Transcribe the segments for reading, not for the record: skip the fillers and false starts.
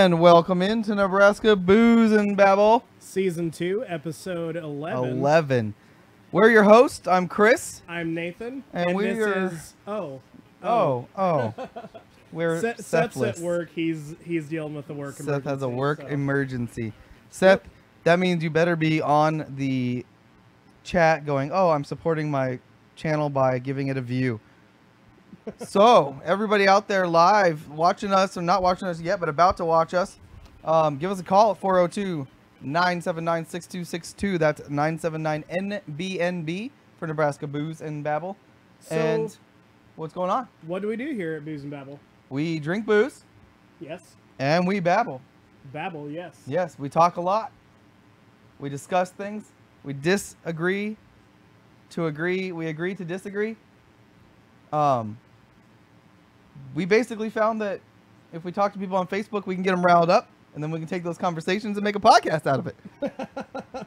And welcome into Nebraska Booze and Babble. Season 2, Episode 11. We're your host. I'm Chris. I'm Nathan. And we're... This is... We're Seth's at work. He's dealing with the work emergency. Seth has a work emergency. Seth, that means you better be on the chat going, oh, I'm supporting my channel by giving it a view. So, everybody out there live watching us, or not watching us yet, but about to watch us, give us a call at 402-979-6262. That's 979-NBNB for Nebraska Booze and Babble. So, and what's going on? What do we do here at Booze and Babble? We drink booze. Yes. And we babble. Babble, yes. Yes, we talk a lot. We discuss things. We disagree to agree. We agree to disagree. We basically found that if we talk to people on Facebook, we can get them riled up, and then we can take those conversations and make a podcast out of it.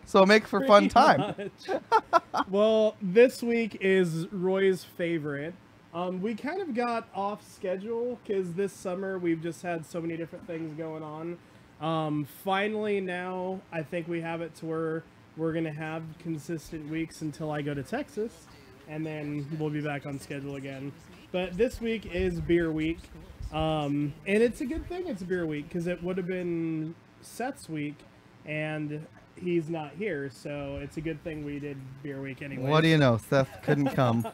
So make for fun time. Well, this week is Roy's favorite. We kind of got off schedule because this summer we've just had so many different things going on. Finally now, I think we have it to where we're going to have consistent weeks until I go to Texas, and then we'll be back on schedule again. But this week is beer week, and it's a good thing it's beer week because it would have been Seth's week, and he's not here, so it's a good thing we did beer week anyway. What do you know? Seth couldn't come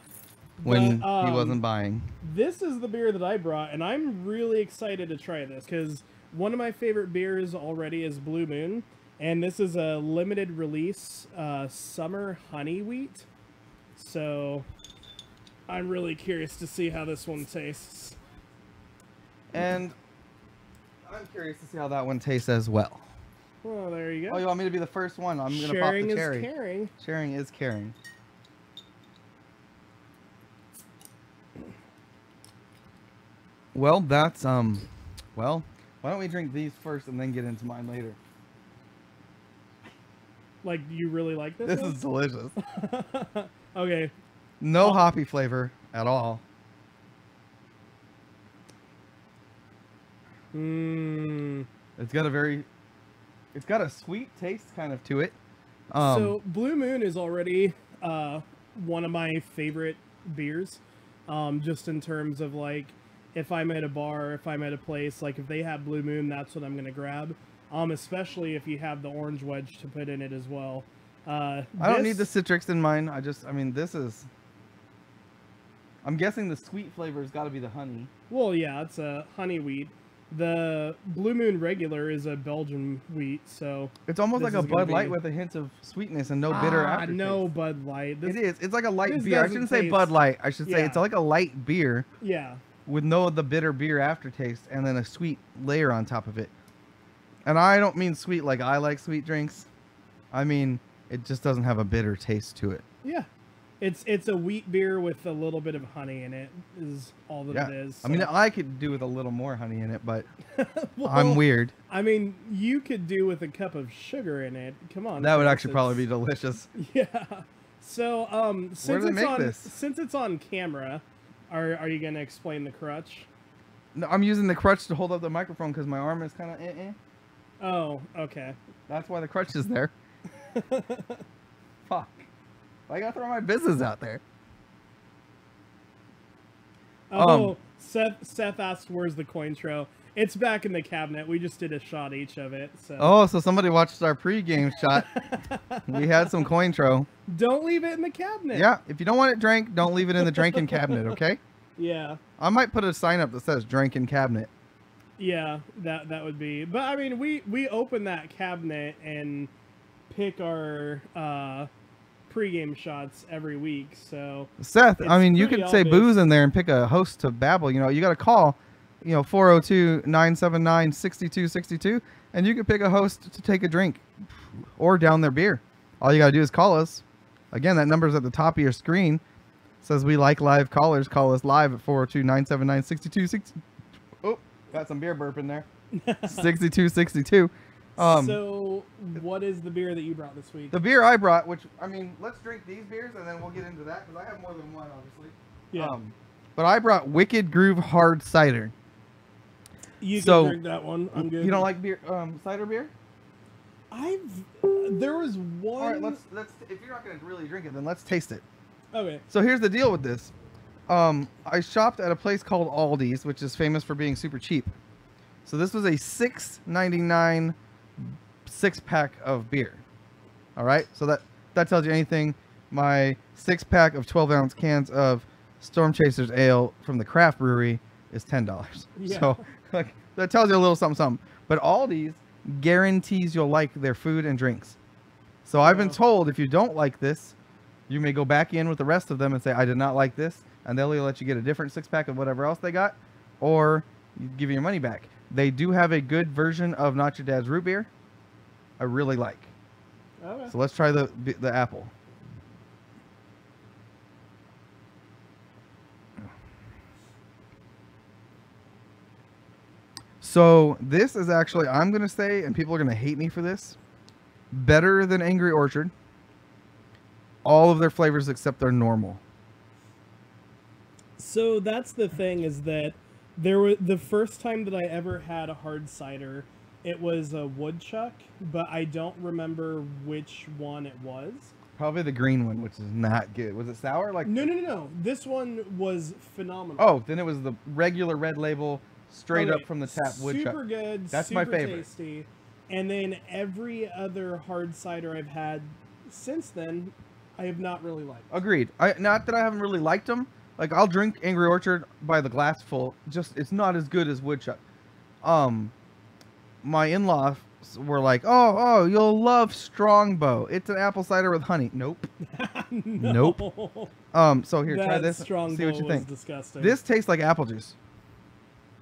when he wasn't buying. This is the beer that I brought, and I'm really excited to try this because one of my favorite beers already is Blue Moon, and this is a limited release summer honey wheat. So I'm really curious to see how this one tastes. And I'm curious to see how that one tastes as well. Well, there you go. Oh, you want me to be the first one? I'm going to pop the cherry. Sharing is caring. Sharing is caring. Well, that's, well, why don't we drink these first and then get into mine later? Like, you really like this? This one? is delicious. Okay. No hoppy flavor at all. It's got a sweet taste kind of to it. So Blue Moon is already one of my favorite beers. Just in terms of like, if I'm at a bar, if I'm at a place, like if they have Blue Moon, that's what I'm going to grab. Especially if you have the orange wedge to put in it as well. I don't need the citrus in mine. This is... I'm guessing the sweet flavor has got to be the honey. Well, yeah, it's a honey wheat. The Blue Moon regular is a Belgian wheat, so... It's almost like a Bud Light with a hint of sweetness and no bitter aftertaste. No Bud Light. It is. It's like a light beer. I shouldn't say Bud Light. I should say it's like a light beer. Yeah. With the bitter beer aftertaste and then a sweet layer on top of it. And I don't mean sweet like I like sweet drinks. I mean, it just doesn't have a bitter taste to it. Yeah. It's a wheat beer with a little bit of honey in it is all that it is. So. I mean, I could do with a little more honey in it, but well, I'm weird. I mean, you could do with a cup of sugar in it. Come on. That would actually probably be delicious. Yeah. So, since it's on camera, are you going to explain the crutch? No, I'm using the crutch to hold up the microphone because my arm is kind of Oh, okay. That's why the crutch is there. Fuck. I gotta throw my business out there. Oh, Seth asked, "Where's the Cointreau?" It's back in the cabinet. We just did a shot each of it. So. Oh, so somebody watched our pregame shot. We had some Cointreau. Don't leave it in the cabinet. Yeah, if you don't want it drank, don't leave it in the drinking cabinet, okay? Yeah. I might put a sign up that says drinking cabinet. Yeah, that would be. But I mean, we open that cabinet and pick our pregame shots every week. So Seth, I mean, you could say booze in there and pick a host to babble. You know, you got to call, 402-979-6262, and you could pick a host to take a drink or down their beer. All you got to do is call us. Again, that number's at the top of your screen. It says we like live callers. Call us live at 402-979-6262. Oh, got some beer burp in there. 6262. So, what is the beer that you brought this week? The beer I brought, which, I mean, let's drink these beers and then we'll get into that because I have more than one, obviously. Yeah. But I brought Wicked Groove Hard Cider. You So, can drink that one. I'm good. You don't like beer, cider beer? There was one. All right, let's. If you're not gonna really drink it, then let's taste it. Okay. So here's the deal with this. I shopped at a place called Aldi's, which is famous for being super cheap. So this was a $6.99 6-pack of beer. All right, so that tells you anything. My 6-pack of 12-ounce cans of Storm Chasers Ale from the craft brewery is $10. Yeah. So like that tells you a little something, something. But Aldi's guarantees you'll like their food and drinks. So I've been told if you don't like this, you may go back in with the rest of them and say, I did not like this. And they'll either let you get a different 6-pack of whatever else they got, or give you your money back. They do have a good version of Not Your Dad's root beer. I really like. Okay. So let's try the apple. So this is actually, I'm going to say, and people are going to hate me for this, better than Angry Orchard. All of their flavors except their normal. So that's the thing, is that the first time that I ever had a hard cider, it was a woodchuck, but I don't remember which one it was. Probably the green one, which is not good. Was it sour? Like No. This one was phenomenal. Oh, then it was the regular red label, straight up from the tap woodchuck. Super good. That's super my favorite. Tasty. And then every other hard cider I've had since then, I have not really liked. Agreed. Not that I haven't really liked them. Like, I'll drink Angry Orchard by the glass full. Just, it's not as good as woodchuck. My in-laws were like, oh, you'll love Strongbow. It's an apple cider with honey. Nope. No. Nope. So here, try this. See what you think. Disgusting. This tastes like apple juice.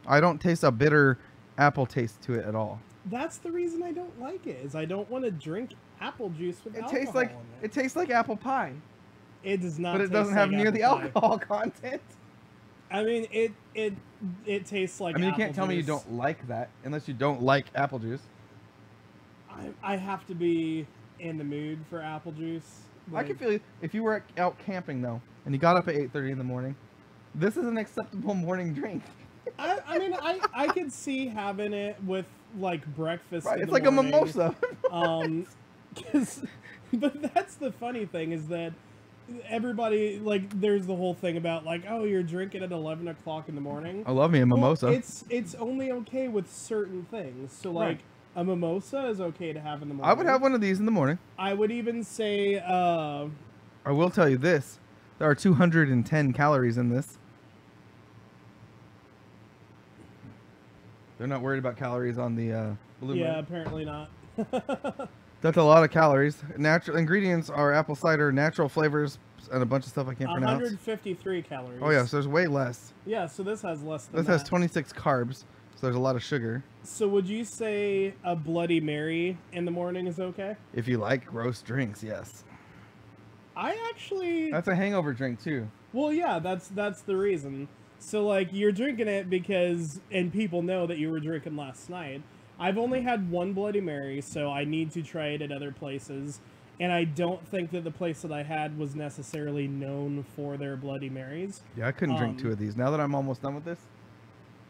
I don't taste a bitter apple taste to it at all. That's the reason I don't like it. Is I don't want to drink apple juice with It alcohol tastes like in it tastes like apple pie. It does not. But it doesn't have near the alcohol content. I mean, it tastes like. I mean, you apple can't tell me you juice. don't like that unless you don't like apple juice. I have to be in the mood for apple juice. I can feel you. If you were out camping though, and you got up at 8:30 in the morning, this is an acceptable morning drink. I mean, I could see having it with like breakfast. Right, in it's the like morning. a mimosa. But that's the funny thing, is that everybody, like, there's the whole thing about like, oh, you're drinking at 11 o'clock in the morning. I love me a mimosa. Well, it's only okay with certain things. So like. Right. A mimosa is okay to have in the morning. I would have one of these in the morning. I would even say, I will tell you this. There are 210 calories in this. They're not worried about calories on the blue. yeah, apparently not. That's a lot of calories. Natural ingredients are apple cider, natural flavors, and a bunch of stuff I can't pronounce. 153 calories. Oh yeah, so there's way less. Yeah, so this has less than This that. has 26 carbs, so there's a lot of sugar. So would you say a Bloody Mary in the morning is okay? If you like gross drinks, yes. I actually... That's a hangover drink too. Well, yeah, that's the reason. So, like, you're drinking it because... And people know that you were drinking last night. I've only had one Bloody Mary, so I need to try it at other places. And I don't think that the place that I had was necessarily known for their Bloody Marys. Yeah, I couldn't drink 2 of these. Now that I'm almost done with this,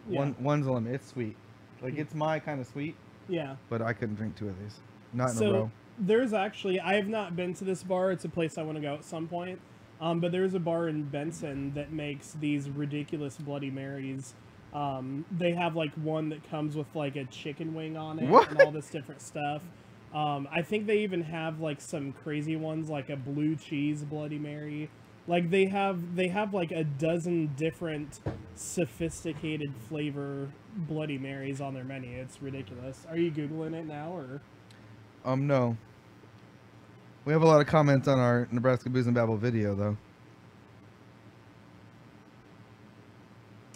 Yeah. one's a limit. It's sweet. Like, it's my kind of sweet, Yeah. but I couldn't drink 2 of these. Not in a So row. there's actually, I have not been to this bar. It's a place I want to go at some point. But there's a bar in Benson that makes these ridiculous Bloody Marys. They have like one that comes with like a chicken wing on it What? and all this different stuff. I think they even have like some crazy ones, like a blue cheese Bloody Mary. Like they have like a dozen different sophisticated flavor Bloody Marys on their menu. It's ridiculous. Are you Googling it now, or? No. We have a lot of comments on our Nebraska Booze and Babble video, though.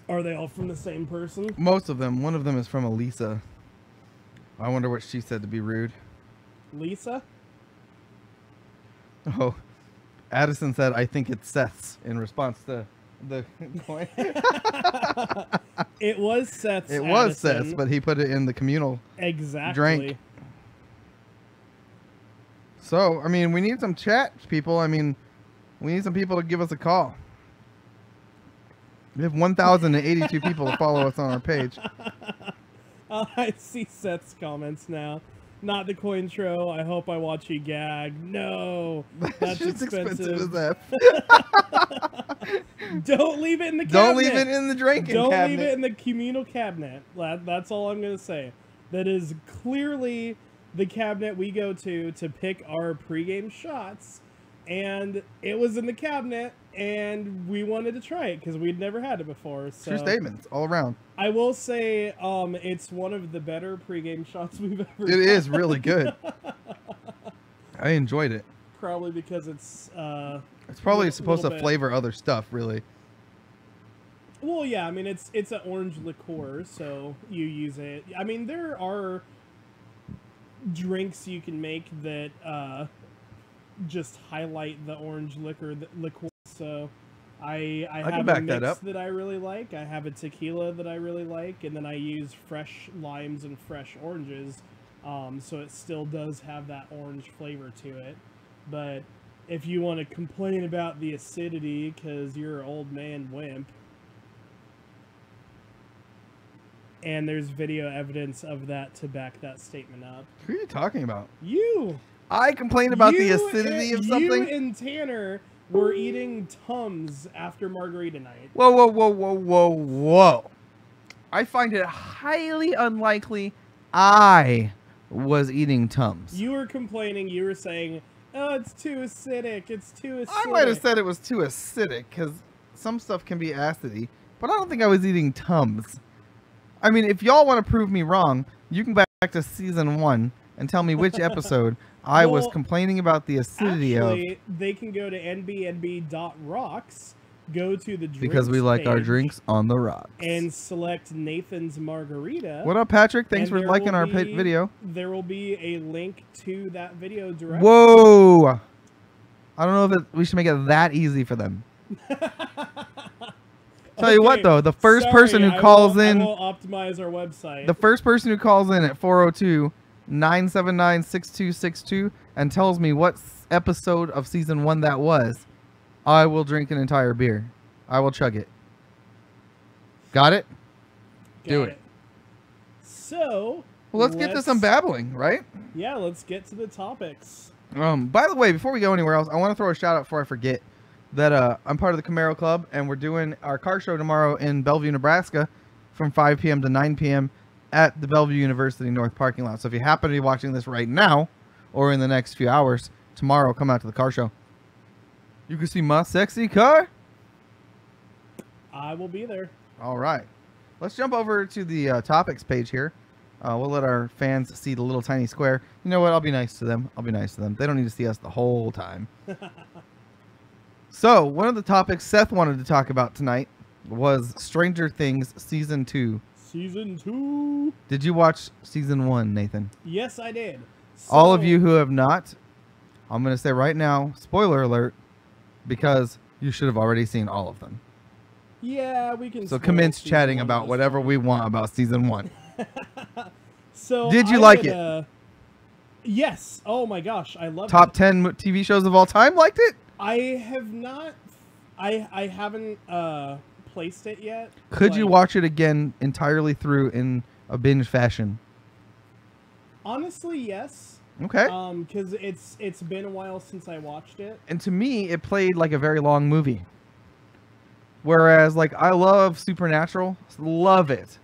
Are they all from the same person? Most of them. One of them is from Elisa. I wonder what she said to be rude. Lisa? Oh, Addison said, I think it's Seth's, in response to the point. It was Seth's. It was Addison. Seth's, but he put it in the communal Exactly. drink. So, I mean, we need some chat, people. I mean, we need some people to give us a call. We have 1,082 people to follow us on our page. I see Seth's comments now. Not the Cointro. I hope I watch you gag. No, that's just expensive as F. Don't leave it in the cabinet. Don't leave it in the drinking Don't cabinet. leave it in the communal cabinet. That's all I'm going to say. That is clearly the cabinet we go to pick our pregame shots. And it was in the cabinet, and we wanted to try it because we'd never had it before. So True statements all around. I will say it's one of the better pregame shots we've ever It is really good. I enjoyed it. Probably because it's probably supposed to bit. flavor other stuff, really. Well, yeah, I mean, it's an orange liqueur, so you use it. I mean, there are drinks you can make that just highlight the orange liquor. So I have a mix that I really like. I have a tequila that I really like, and then I use fresh limes and fresh oranges, so it still does have that orange flavor to it. But if you want to complain about the acidity because you're an old man wimp, and there's video evidence of that to back that statement up. Who are you talking about? You! I complained about the acidity of something? You and Tanner were eating Tums after margarita night. Whoa, whoa, whoa, whoa, whoa, whoa. I find it highly unlikely I was eating Tums. You were complaining. You were saying, oh, it's too acidic. It's too acidic. I might have said it was too acidic because some stuff can be acidy, but I don't think I was eating Tums. I mean, if y'all want to prove me wrong, you can go back to season 1 and tell me which episode I was complaining about the acidity actually, they can go to nbnb.rocks, go to the drinks because we like our page, drinks on the rocks, and select Nathan's Margarita. What up, Patrick? Thanks for liking our video. There will be a link to that video directly. Whoa! I don't know if we should make it that easy for them. Tell you what, though, the first person who calls in... I will optimize our website. The first person who calls in at 402-979-6262 and tells me what episode of season 1 that was, I will drink an entire beer. I will chug it. Got it? Do it. So... Well, let's get to some babbling, right? Yeah, let's get to the topics. By the way, before we go anywhere else, I want to throw a shout out before I forget that I'm part of the Camaro Club, and we're doing our car show tomorrow in Bellevue, Nebraska from 5 p.m. to 9 p.m. at the Bellevue University North parking lot. So if you happen to be watching this right now or in the next few hours, tomorrow come out to the car show. You can see my sexy car. I will be there. All right. Let's jump over to the topics page here. We'll let our fans see the little tiny square. You know what? I'll be nice to them. I'll be nice to them. They don't need to see us the whole time. So, one of the topics Seth wanted to talk about tonight was Stranger Things Season 2. Season 2. Did you watch Season 1, Nathan? Yes, I did. So, all of you who have not, I'm going to say right now, spoiler alert, because you should have already seen all of them. Yeah, we can. So commence chatting about whatever we want about Season 1. So did you like it? Yes. Oh my gosh, I love it. Top 10 TV shows of all time liked it? I have not. I haven't placed it yet. Could you watch it again entirely through in a binge fashion? Honestly, yes. Okay. Because it's been a while since I watched it. And to me, it played like a very long movie. Whereas, like, I love Supernatural, love it.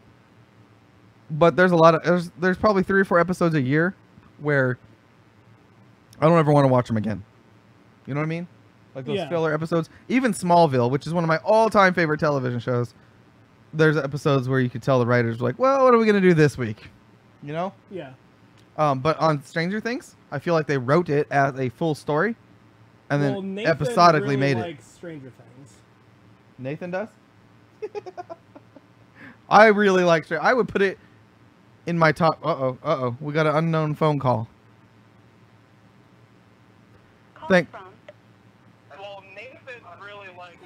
But there's a lot of there's probably 3 or 4 episodes a year where I don't ever want to watch them again. You know what I mean? Like those filler episodes. Even Smallville, which is one of my all-time favorite television shows. There's episodes where you could tell the writers were like, well, what are we going to do this week? You know? Yeah. But on Stranger Things, I feel like they wrote it as a full story and then Nathan episodically really made likes Stranger Things. Nathan does? I really like Stranger. I would put it in my top. Uh-oh. We got an unknown phone call. Well, Nathan really likes.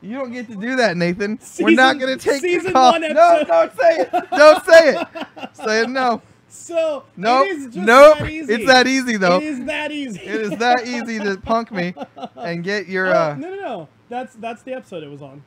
You don't get to do that, Nathan. We're not going to take your call. No, don't say it. Don't say it. Say it no. So, nope. It is just nope. that easy. It's that easy, though. It is that easy. It is that easy to punk me and get your... No. That's the episode it was on.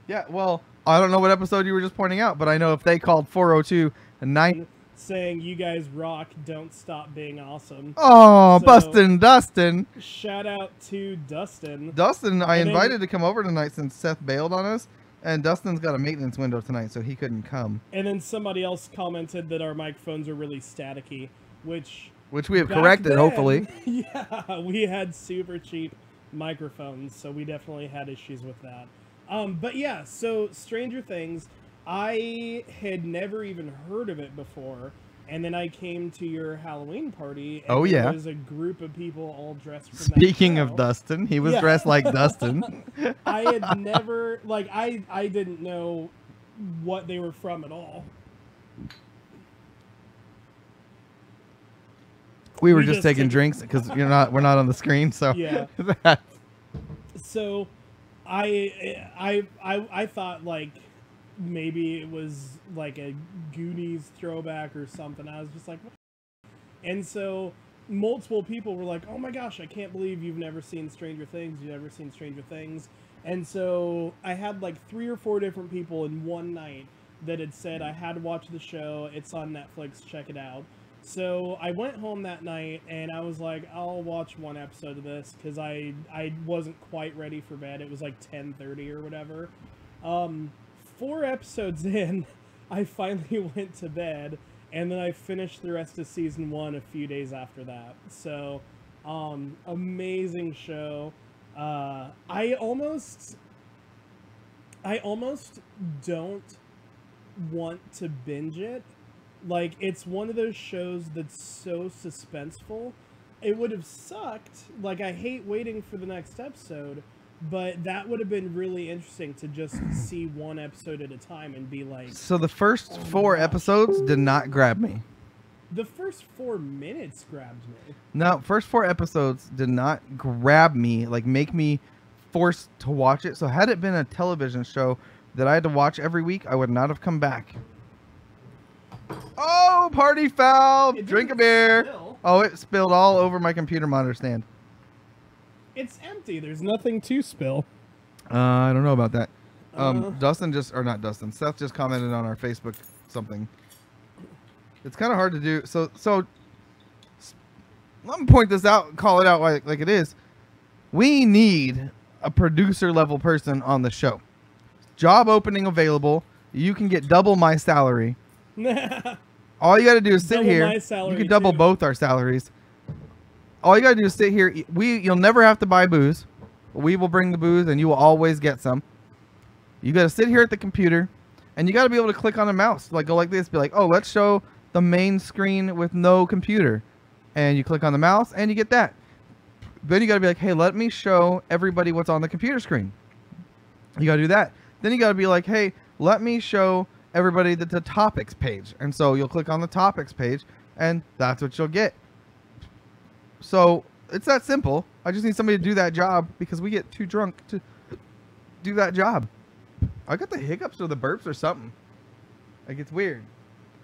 Yeah, well, I don't know what episode you were just pointing out, but I know if they called 402 9 saying you guys rock, don't stop being awesome. Oh, So, Dustin. Shout out to Dustin. Dustin, I invited to come over tonight since Seth bailed on us, and Dustin's got a maintenance window tonight, so he couldn't come. And then somebody else commented that our microphones are really staticky, which we have corrected, then, hopefully. Yeah, we had super cheap microphones, so we definitely had issues with that. But yeah, so Stranger Things, I had never even heard of it before, and then I came to your Halloween party, and there was a group of people all dressed from Speaking that of show. Dustin, he was dressed like Dustin. I had never, like, I didn't know what they were from at all. We were just taking drinks because we're not on the screen, so yeah. So I thought like maybe it was like a Goonies throwback or something. I was just like, what? And so multiple people were like, oh my gosh, I can't believe you've never seen Stranger Things. You've never seen Stranger Things. And so I had like 3 or 4 different people in one night that had said I had to watch the show. It's on Netflix. Check it out. So I went home that night and I was like, I'll watch one episode of this because I wasn't quite ready for bed. It was like 10:30 or whatever. 4 episodes in, I finally went to bed, and then I finished the rest of season 1 a few days after that. So amazing show. I almost don't want to binge it. Like, it's one of those shows that's so suspenseful. It would have sucked. Like, I hate waiting for the next episode, but that would have been really interesting to just see one episode at a time and be like... So the first 4 episodes did not grab me. The first 4 minutes grabbed me. No, first 4 episodes did not grab me, like make me forced to watch it. So had it been a television show that I had to watch every week, I would not have come back. Oh, party foul! Drink a beer. Spill. Oh, it spilled all over my computer monitor stand. It's empty. There's nothing to spill. I don't know about that. Seth just commented on our Facebook something. It's kind of hard to do. So let me point this out, call it out like it is. We need a producer level person on the show. Job opening available. You can get double my salary. All you got to do is sit double here. My salary you can double too. both our salaries. All you got to do is sit here. You'll never have to buy booze. We will bring the booze, and you will always get some. You got to sit here at the computer, and you got to be able to click on a mouse. Like, go like this. Be like, oh, let's show the main screen with no computer. And you click on the mouse, and you get that. Then you got to be like, hey, let me show everybody what's on the computer screen. You got to do that. Then you got to be like, hey, let me show everybody the topics page. And so you'll click on the topics page, and that's what you'll get. So it's that simple. I just need somebody to do that job because we get too drunk to do that job. I got the hiccups or the burps or something. Like, it's weird.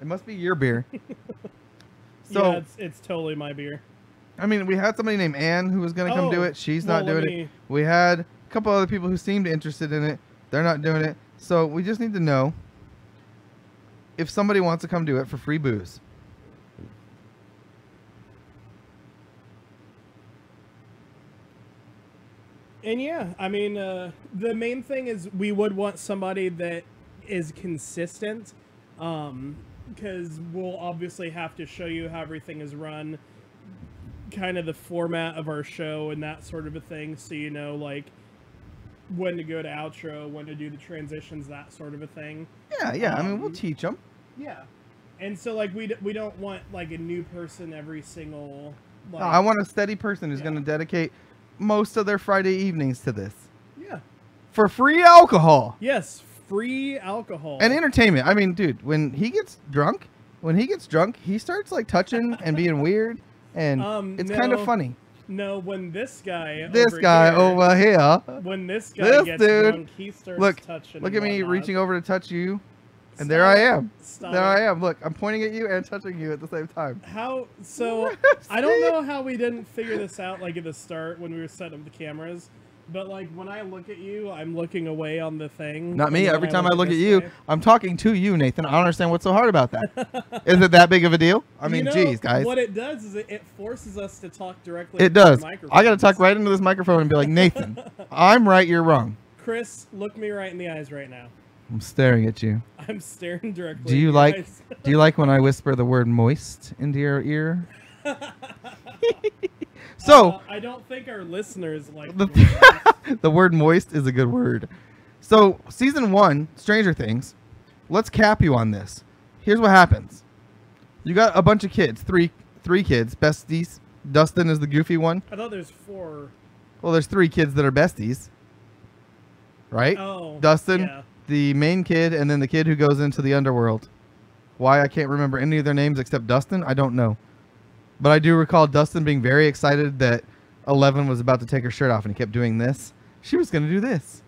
It must be your beer. So yeah, it's totally my beer. I mean, we had somebody named Ann who was going to come do it. She's not doing it. We had a couple other people who seemed interested in it. They're not doing it. So we just need to know if somebody wants to come do it for free booze. And yeah, I mean, the main thing is we would want somebody that is consistent, because we'll obviously have to show you how everything is run, kind of the format of our show and that sort of a thing, so you know, like, when to go to outro, when to do the transitions, that sort of a thing. Yeah, I mean, we'll teach them. Yeah. And so, like, we don't want, like, a new person every single... Like, No, I want a steady person who's going to dedicate most of their Friday evenings to this. Yeah. For free alcohol. Yes, free alcohol. And entertainment. I mean, dude, when he gets drunk, he starts, like, touching and being weird, and it's kind of funny. No, when this guy over here, when this guy gets drunk, he starts touching. Look at me whatnot. reaching over to touch you, and Stop. there I am. Stop there it. I am. Look, I'm pointing at you and touching you at the same time. How? So I don't know how we didn't figure this out like at the start when we were setting up the cameras, But like when I look at you, I'm looking away on the thing. Not me. Every time I look at you, way. I'm talking to you, Nathan. I don't understand what's so hard about that. Is it that big of a deal? I mean, geez, guys. What it does is it forces us to talk directly. It does. I got to talk right into this microphone and be like, Nathan, I'm right, you're wrong. Chris, look me right in the eyes right now. I'm staring at you. I'm staring directly. Do you in like? your eyes. Do you like when I whisper the word "moist" into your ear? So I don't think our listeners like the word "moist" is a good word. So season 1, Stranger Things. Let's cap you on this. Here's what happens. You got a bunch of kids, three kids, besties. Dustin is the goofy one. I thought there's 4. Well, there's 3 kids that are besties. Right? Oh, Dustin, yeah. the main kid, and then the kid who goes into the underworld. Why I can't remember any of their names except Dustin, I don't know. But I do recall Dustin being very excited that 11 was about to take her shirt off, and he kept doing this. She was going to do this.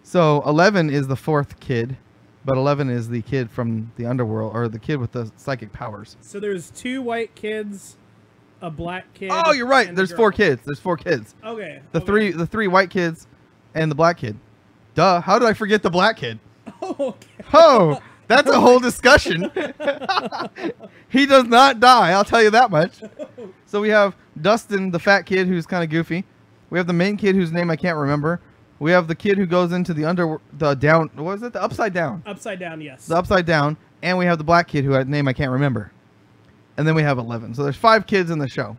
So 11 is the 4th kid, but 11 is the kid from the underworld, or the kid with the psychic powers. So there's 2 white kids, a black kid. Oh, you're right. and There's a 4 girl. kids. There's 4 kids. Okay. The three white kids and the black kid. Duh. How did I forget the black kid? Okay. Oh, that's a whole discussion. He does not die, I'll tell you that much. So we have Dustin, the fat kid who's kind of goofy. We have the main kid whose name I can't remember. We have the kid who goes into the what was it? The upside down. Upside down, yes. The upside down. And we have the black kid whose name I can't remember. And then we have 11. So there's 5 kids in the show.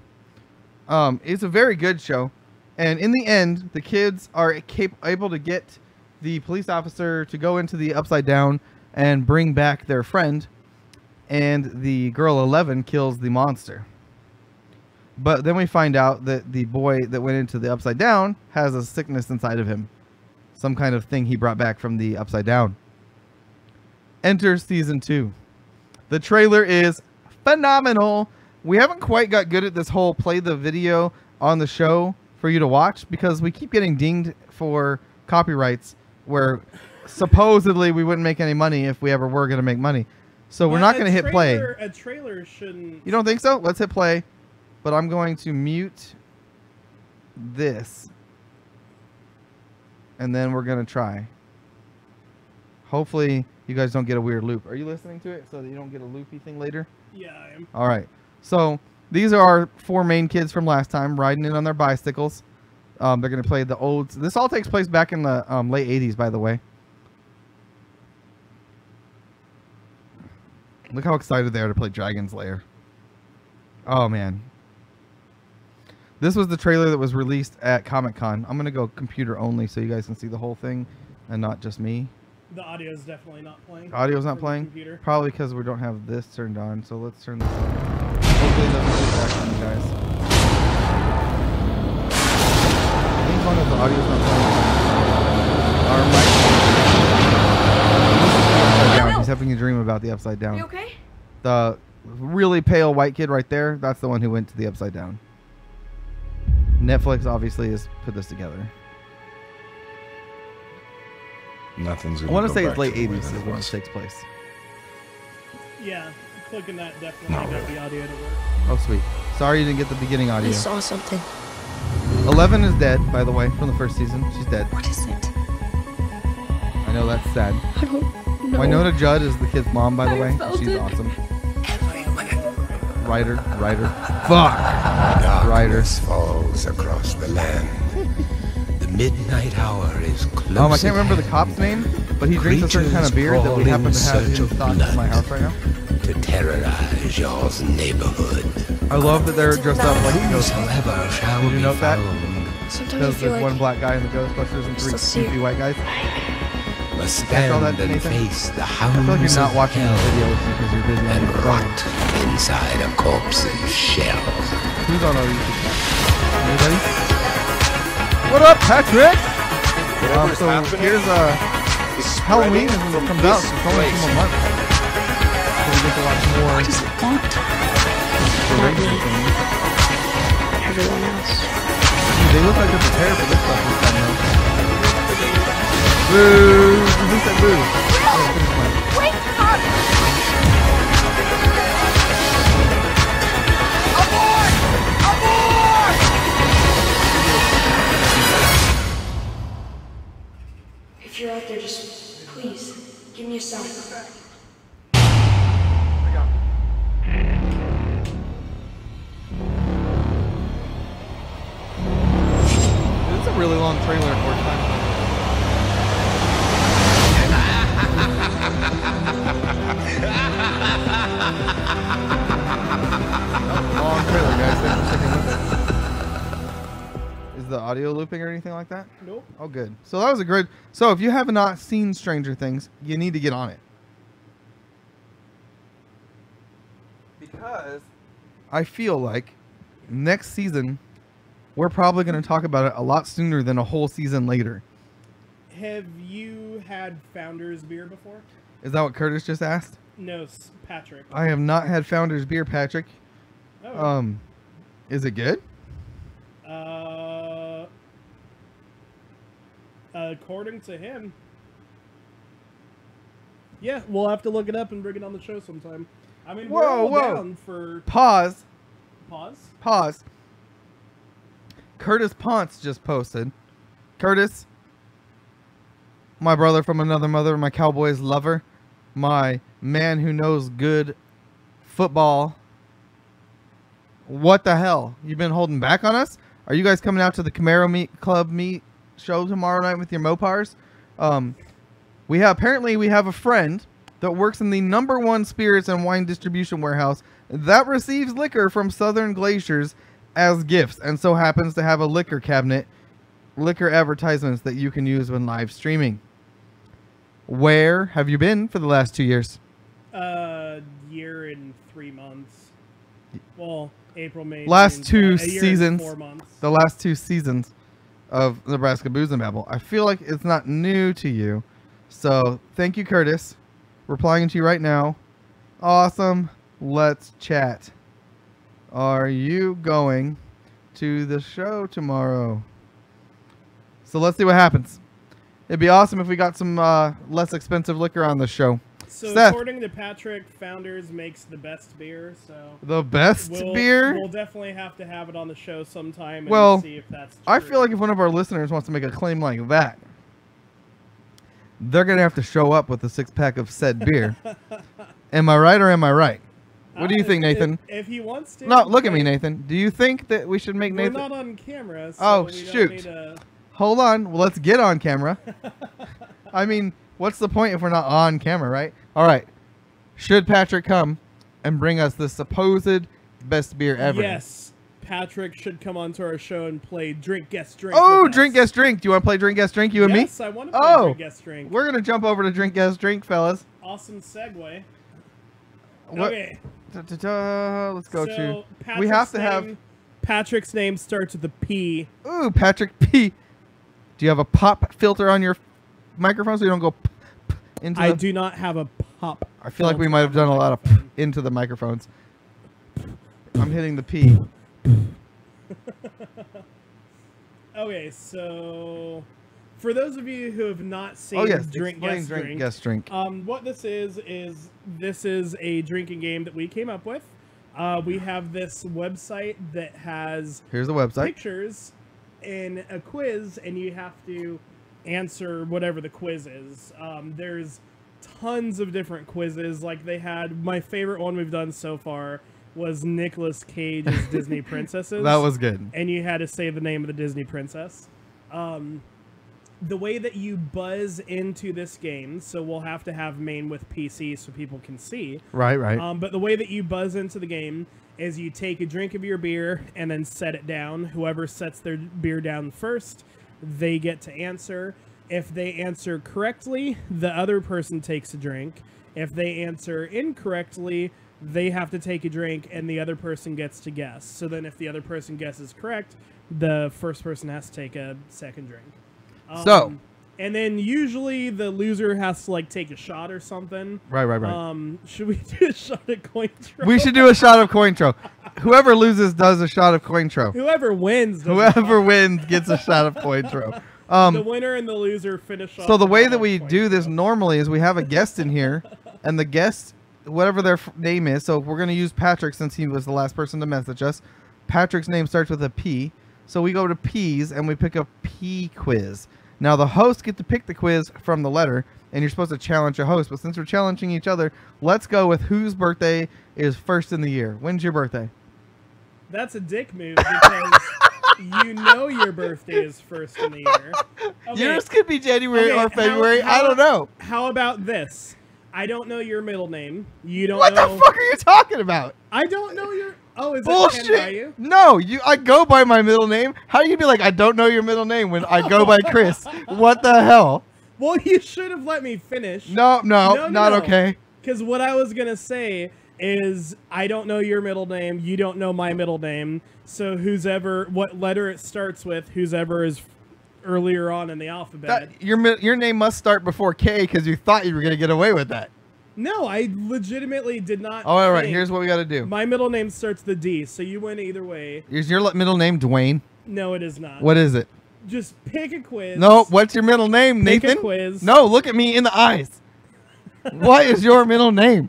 It's a very good show. And in the end, the kids are able to get the police officer to go into the upside down and bring back their friend. And the girl 11 kills the monster. But then we find out that the boy that went into the upside down has a sickness inside of him. Some kind of thing he brought back from the upside down. Enter season 2. The trailer is phenomenal. We haven't quite got good at this whole play the video on the show for you to watch because we keep getting dinged for copyrights where supposedly we wouldn't make any money if we ever were going to make money. So we're not going to hit play. A trailer shouldn't... You don't think so? Let's hit play. But I'm going to mute this. And then we're going to try. Hopefully you guys don't get a weird loop. Are you listening to it so that you don't get a loopy thing later? Yeah, I am. All right. So these are our 4 main kids from last time riding in on their bicycles. They're going to play the old... This all takes place back in the late 80s, by the way. Look how excited they are to play Dragon's Lair. Oh, man. This was the trailer that was released at Comic-Con. I'm going to go computer only so you guys can see the whole thing and not just me. The audio is definitely not playing. Audio's not playing? Computer. Probably because we don't have this turned on. So let's turn this on. Hopefully it doesn't get back on you guys. I think as long as the audio's not playing. Our mic. Down. He's having a dream about the upside down. You okay? The really pale white kid right there, that's the one who went to the upside down. Netflix obviously has put this together. Nothing's I gonna want to go say back it's late to the way 80s that is it when was. this takes place. Yeah, clicking that definitely Not got really. the audio to work. Oh, sweet. Sorry you didn't get the beginning audio. I saw something. 11 is dead, by the way, from the first season. She's dead. What is it? I know that's sad. I don't know. Winona Judd is the kid's mom, by the I way. felt She's it. awesome. Everywhere. Writer. Fuck! Writer. Darkness falls across the land. The midnight hour is close. I can't remember the cop's name, but he drinks a certain kind of beer that we happen to have in stock in my house right now. to terrorize your neighborhood. I love that they're dressed up like ghosts. Whosoever shall Did you be note that? found Sometimes I Because feel there's like one black guy in the Ghostbusters and 3 still see goofy it. white guys. must Catch all stand that, and Nathan? face the I feel like hounds you're not of watching the hell video with me because you're busy on and your phone. rot inside a corpse's shell. Who's on our YouTube channel? Anybody? What up, Patrick? So here's Halloween is when it comes out. So it's only 2 more months. So we get to watch more what does it want? crazy things. Everyone else. Dude, they look like they're prepared for this stuff this time though. Boo! Who said boo? Yeah, finish mine. Wake up! you're out there, just please give me a sign. It's a really long trailer for time. Long trailer, guys. Thanks for sticking with it. Is the audio looping or anything like that? Nope. Oh, good. So that was a great. So if you have not seen Stranger Things, you need to get on it. Because I feel like next season, we're probably going to talk about it a lot sooner than a whole season later. Have you had Founders beer before? Is that what Curtis just asked? No, Patrick. I have not had Founders beer, Patrick. Oh. Is it good? According to him. Yeah, we'll have to look it up and bring it on the show sometime. I mean, we're all down for... Pause. Pause? Curtis Ponce just posted. Curtis, my brother from another mother, my Cowboys lover, my man who knows good football. What the hell? You've been holding back on us? Are you guys coming out to the Camaro Club meet show tomorrow night with your Mopars? We have a friend that works in the #1 spirits and wine distribution warehouse that receives liquor from Southern Glaciers as gifts, and so happens to have a liquor cabinet, liquor advertisements that you can use when live streaming. Where have you been for the last 2 years? Year and 3 months. Well, April, May. Last June, 2 a year and seasons. 4 months. The last 2 seasons of Nebraska Booze and Babble. I feel like it's not new to you. So thank you, Curtis. Replying to you right now. Awesome. Let's chat. Are you going to the show tomorrow? So let's see what happens. It'd be awesome if we got some less expensive liquor on the show. So Seth, according to Patrick, Founders makes the best beer. So the best beer? We'll definitely have to have it on the show sometime and see if that's true. I feel like if one of our listeners wants to make a claim like that, they're going to have to show up with a 6-pack of said beer. Am I right or am I right? What do you think, Nathan? If he wants to. No, look at me, Nathan. Do you think that we should make We're Nathan... not on camera, so oh, we don't shoot. need to... Hold on. Well, let's get on camera. I mean, what's the point if we're not on camera, right? All right. Should Patrick come and bring us the supposed best beer ever? Yes. Patrick should come onto our show and play Drink, Guess, Drink. Oh, Drink, Guess, Drink. Do you want to play Drink, Guess, Drink, you and me? Yes, I want to play Drink, Guess, Drink. We're going to jump over to Drink, Guess, Drink, fellas. Awesome segue. What? Okay. Let's go to... Patrick's we have to have... Patrick's name starts with a P. Ooh, Patrick P. Do you have a pop filter on your microphone so you don't go into I do not have a pop. I feel like we might have done a lot of into the microphones. I'm hitting the P. Okay, so for those of you who have not seen Drink, Guess, Drink, Guess, Drink. What this is this is a drinking game that we came up with. We have this website that has here's the website pictures and a quiz, and you have to answer whatever the quiz is. There's tons of different quizzes. Like they had my favorite one we've done so far was Nicolas Cage's Disney Princesses. That was good. And you had to say the name of the Disney princess. The way that you buzz into this game, so we'll have to have main with PC so people can see. Right. But the way that you buzz into the game is you take a drink of your beer and then set it down. Whoever sets their beer down first, they get to answer. If they answer correctly, the other person takes a drink. If they answer incorrectly, they have to take a drink and the other person gets to guess. So then if the other person guesses correct, the first person has to take a second drink. And then usually the loser has to like take a shot or something. Right. Should we do a shot of Cointro? We should do a shot of Cointro. Whoever loses does a shot of Cointro. Whoever wins. Whoever wins gets a shot of Cointro. The winner and the loser finish off. So the way that we do this normally is we have a guest in here, and the guest, whatever their name is, so we're going to use Patrick since he was the last person to message us. Patrick's name starts with a P. So we go to P's and we pick a P quiz. Now the hosts get to pick the quiz from the letter, and you're supposed to challenge a host. But since we're challenging each other, let's go with whose birthday is first in the year. When's your birthday? That's a dick move because you know your birthday is first in the year. Okay. Yours could be January or February. I don't know. How about this? I don't know your middle name. You don't What know. the fuck are you talking about? I don't know your. Oh, is Bullshit. it Ken Ryu? No, I go by my middle name. How are you be like, I don't know your middle name when I go by Chris? What the hell? Well, you should have let me finish. No, not okay. Because what I was gonna say is, I don't know your middle name. You don't know my middle name. So what letter it starts with, whoever is earlier on in the alphabet. Your name must start before K because you thought you were gonna get away with that. No, I legitimately did not. Oh, all right. Here's what we got to do. My middle name starts with D, so you win either way. Is your middle name Dwayne? No, it is not. What is it? Just pick a quiz. No, what's your middle name, Pick Nathan? a quiz. No, look at me in the eyes. What is your middle name?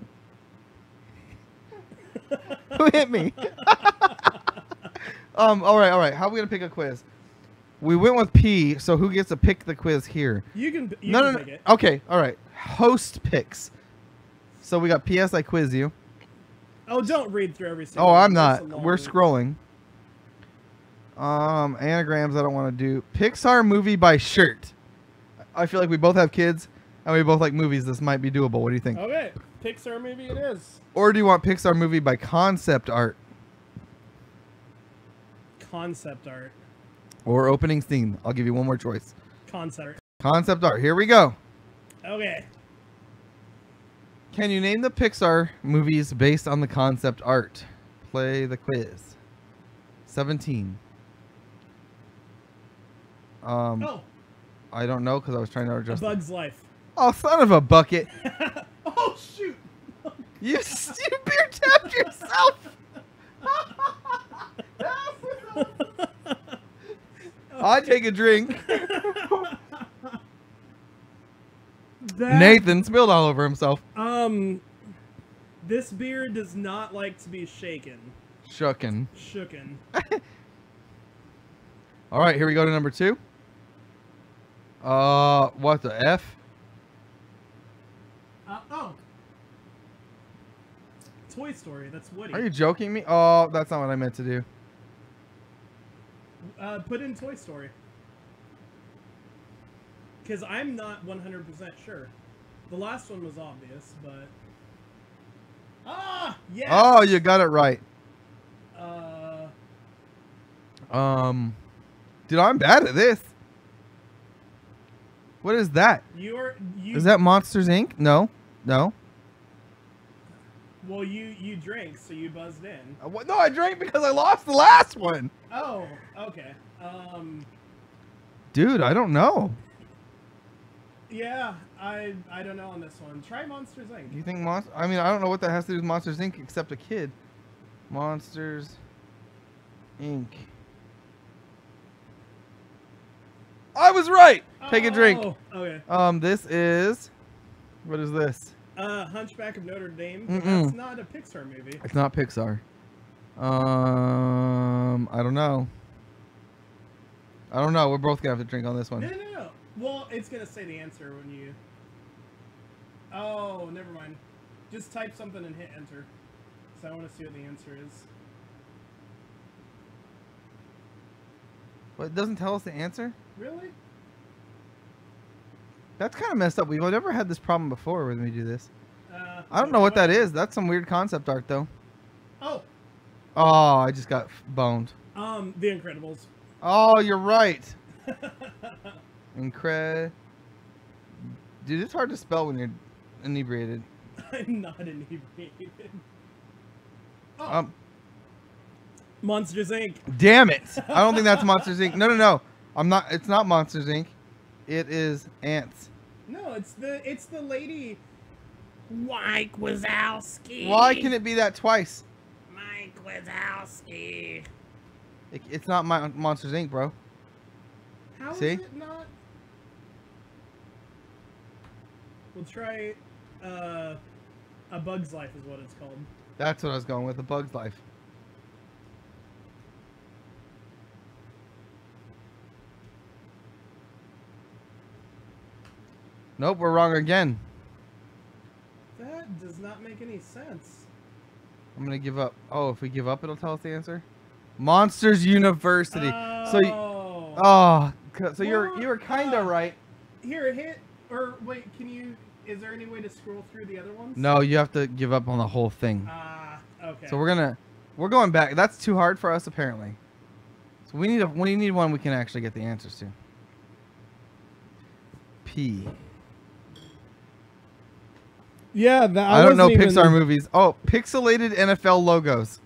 Who hit me? All right. How are we gonna pick a quiz? We went with P, so who gets to pick the quiz here? You can pick it. Okay, all right. Host picks. So we got PS, I quiz you. Oh, don't read through every single Oh, one. I'm That's not. a long We're one. scrolling. Anagrams I don't want to do. Pixar movie by shirt. I feel like we both have kids and we both like movies. This might be doable. What do you think? Okay, Pixar movie it is. Or do you want Pixar movie by concept art Concept art. or opening scene? I'll give you one more choice. Concept. Concept art. Here we go. Okay. Can you name the Pixar movies based on the concept art? Play the quiz. 17. Oh, I don't know because I was trying to A adjust. Bug's Life. Oh, son of a bucket! Oh shoot! You beer tapped yourself. I take a drink. Nathan spilled all over himself. This beer does not like to be shaken. Shooken. Shooken. All right, here we go to number 2. What the F? Oh. Toy Story. That's Woody. Are you joking me? Oh, that's not what I meant to do. Put in Toy Story. Because I'm not 100% sure. The last one was obvious, but... Ah! Yes! Oh, you got it right. Dude, I'm bad at this. What is that? Is that Monsters Inc? No. Well, you drank, so you buzzed in. No, I drank because I lost the last one. Oh, okay. Dude, I don't know. Yeah, I don't know on this one. Try Monsters Inc. You think I mean, I don't know what that has to do with Monsters Inc. except a kid. Monsters Inc. I was right. Take a drink. Okay. This is. What is this? Hunchback of Notre Dame. Mm-mm. That's not a Pixar movie. It's not Pixar. I don't know. We're both gonna have to drink on this one. No. Well, it's gonna say the answer when you. Oh, never mind. Just type something and hit enter. So I want to see what the answer is. But it doesn't tell us the answer? Really? That's kind of messed up. We've never had this problem before when we do this. I don't know what that is. That's some weird concept art, though. Oh. Oh, I just got boned. The Incredibles. Oh, you're right. Dude, it's hard to spell when you're inebriated. I'm not inebriated. Oh. Monsters Inc. Damn it! I don't think that's Monsters Inc. No. I'm not. It's not Monsters Inc. It is Ants. No, it's the lady. Mike Wazowski. Why can it be that twice? Mike Wazowski. It's not Monsters Inc., bro. How See? is it not? We'll try. A Bug's Life is what it's called. That's what I was going with. A Bug's Life. Nope, we're wrong again. That does not make any sense. I'm gonna give up. Oh, if we give up, it'll tell us the answer. Monsters University. So you were kind of right. Here, hit or wait. Can you? Is there any way to scroll through the other ones? No, you have to give up on the whole thing. Okay. So we're going back. That's too hard for us apparently. So we need one we can actually get the answers to. P. Yeah, that I don't know Pixar movies. Oh, pixelated NFL logos.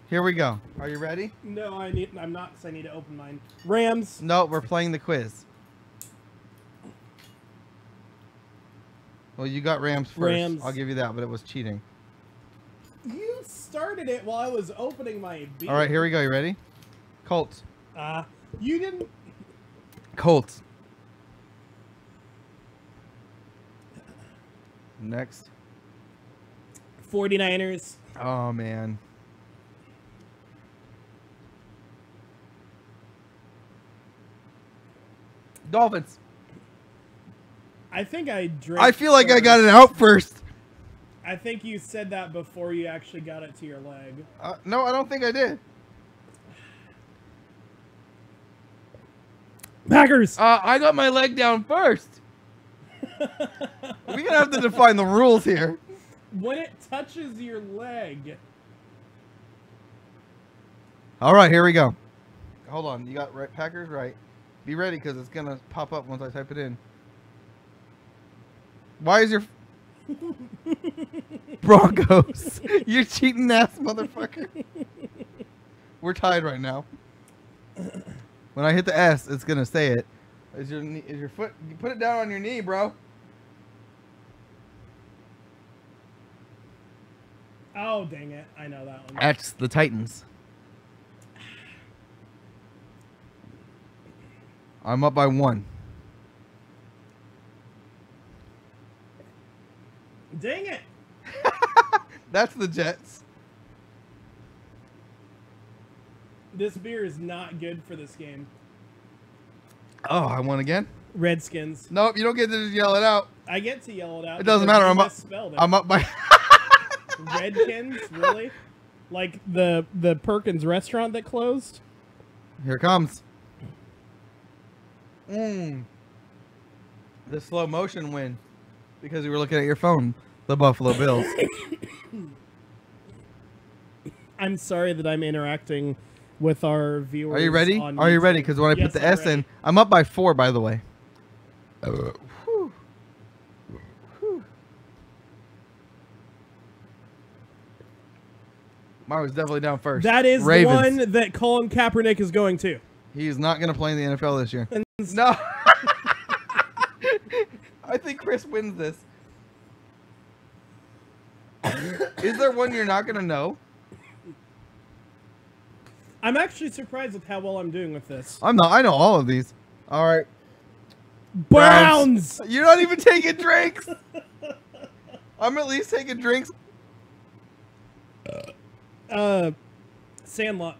Here we go. Are you ready? No, I'm not, because I need to open mine. Rams. No, we're playing the quiz. Well, you got Rams first. Rams. I'll give you that, but it was cheating. You started it while I was opening my beer. All right, here we go. You ready? Colts. You didn't. Colts. Next. 49ers. Oh, man. Dolphins. I think I drank. I feel like I got it out first. I think you said that before you actually got it to your leg. No, I don't think I did. Packers. I got my leg down first. We're going to have to define the rules here. When it touches your leg. All right, here we go. Hold on. You got right, Packers right. Be ready because it's going to pop up once I type it in. Why is your... Broncos. You cheating ass motherfucker. We're tied right now. When I hit the S, it's going to say it. Is your foot... You put it down on your knee, bro. Oh, dang it. I know that one. That's the Titans. I'm up by 1. Dang it. That's the Jets. This beer is not good for this game. Oh, I won again? Redskins. Nope, you don't get to just yell it out. I get to yell it out. It doesn't because matter. you I'm up. misspelled it. I'm up by... Redkins? Really? Like the Perkins restaurant that closed? Here it comes. The slow motion win. Because you were looking at your phone. The Buffalo Bills. I'm sorry that I'm interacting with our viewers. Are you ready? On Are you YouTube. ready? Because when I put the S in, I'm up by 4, by the way. Whew. Whew. Mine was definitely down first. That is Ravens. the one that Colin Kaepernick is going to. He is not going to play in the NFL this year. No. I think Chris wins this. Is there one you're not going to know? I'm actually surprised with how well I'm doing with this. I'm not. I know all of these. All right. Browns! You're not even taking drinks. I'm at least taking drinks. Sandlot.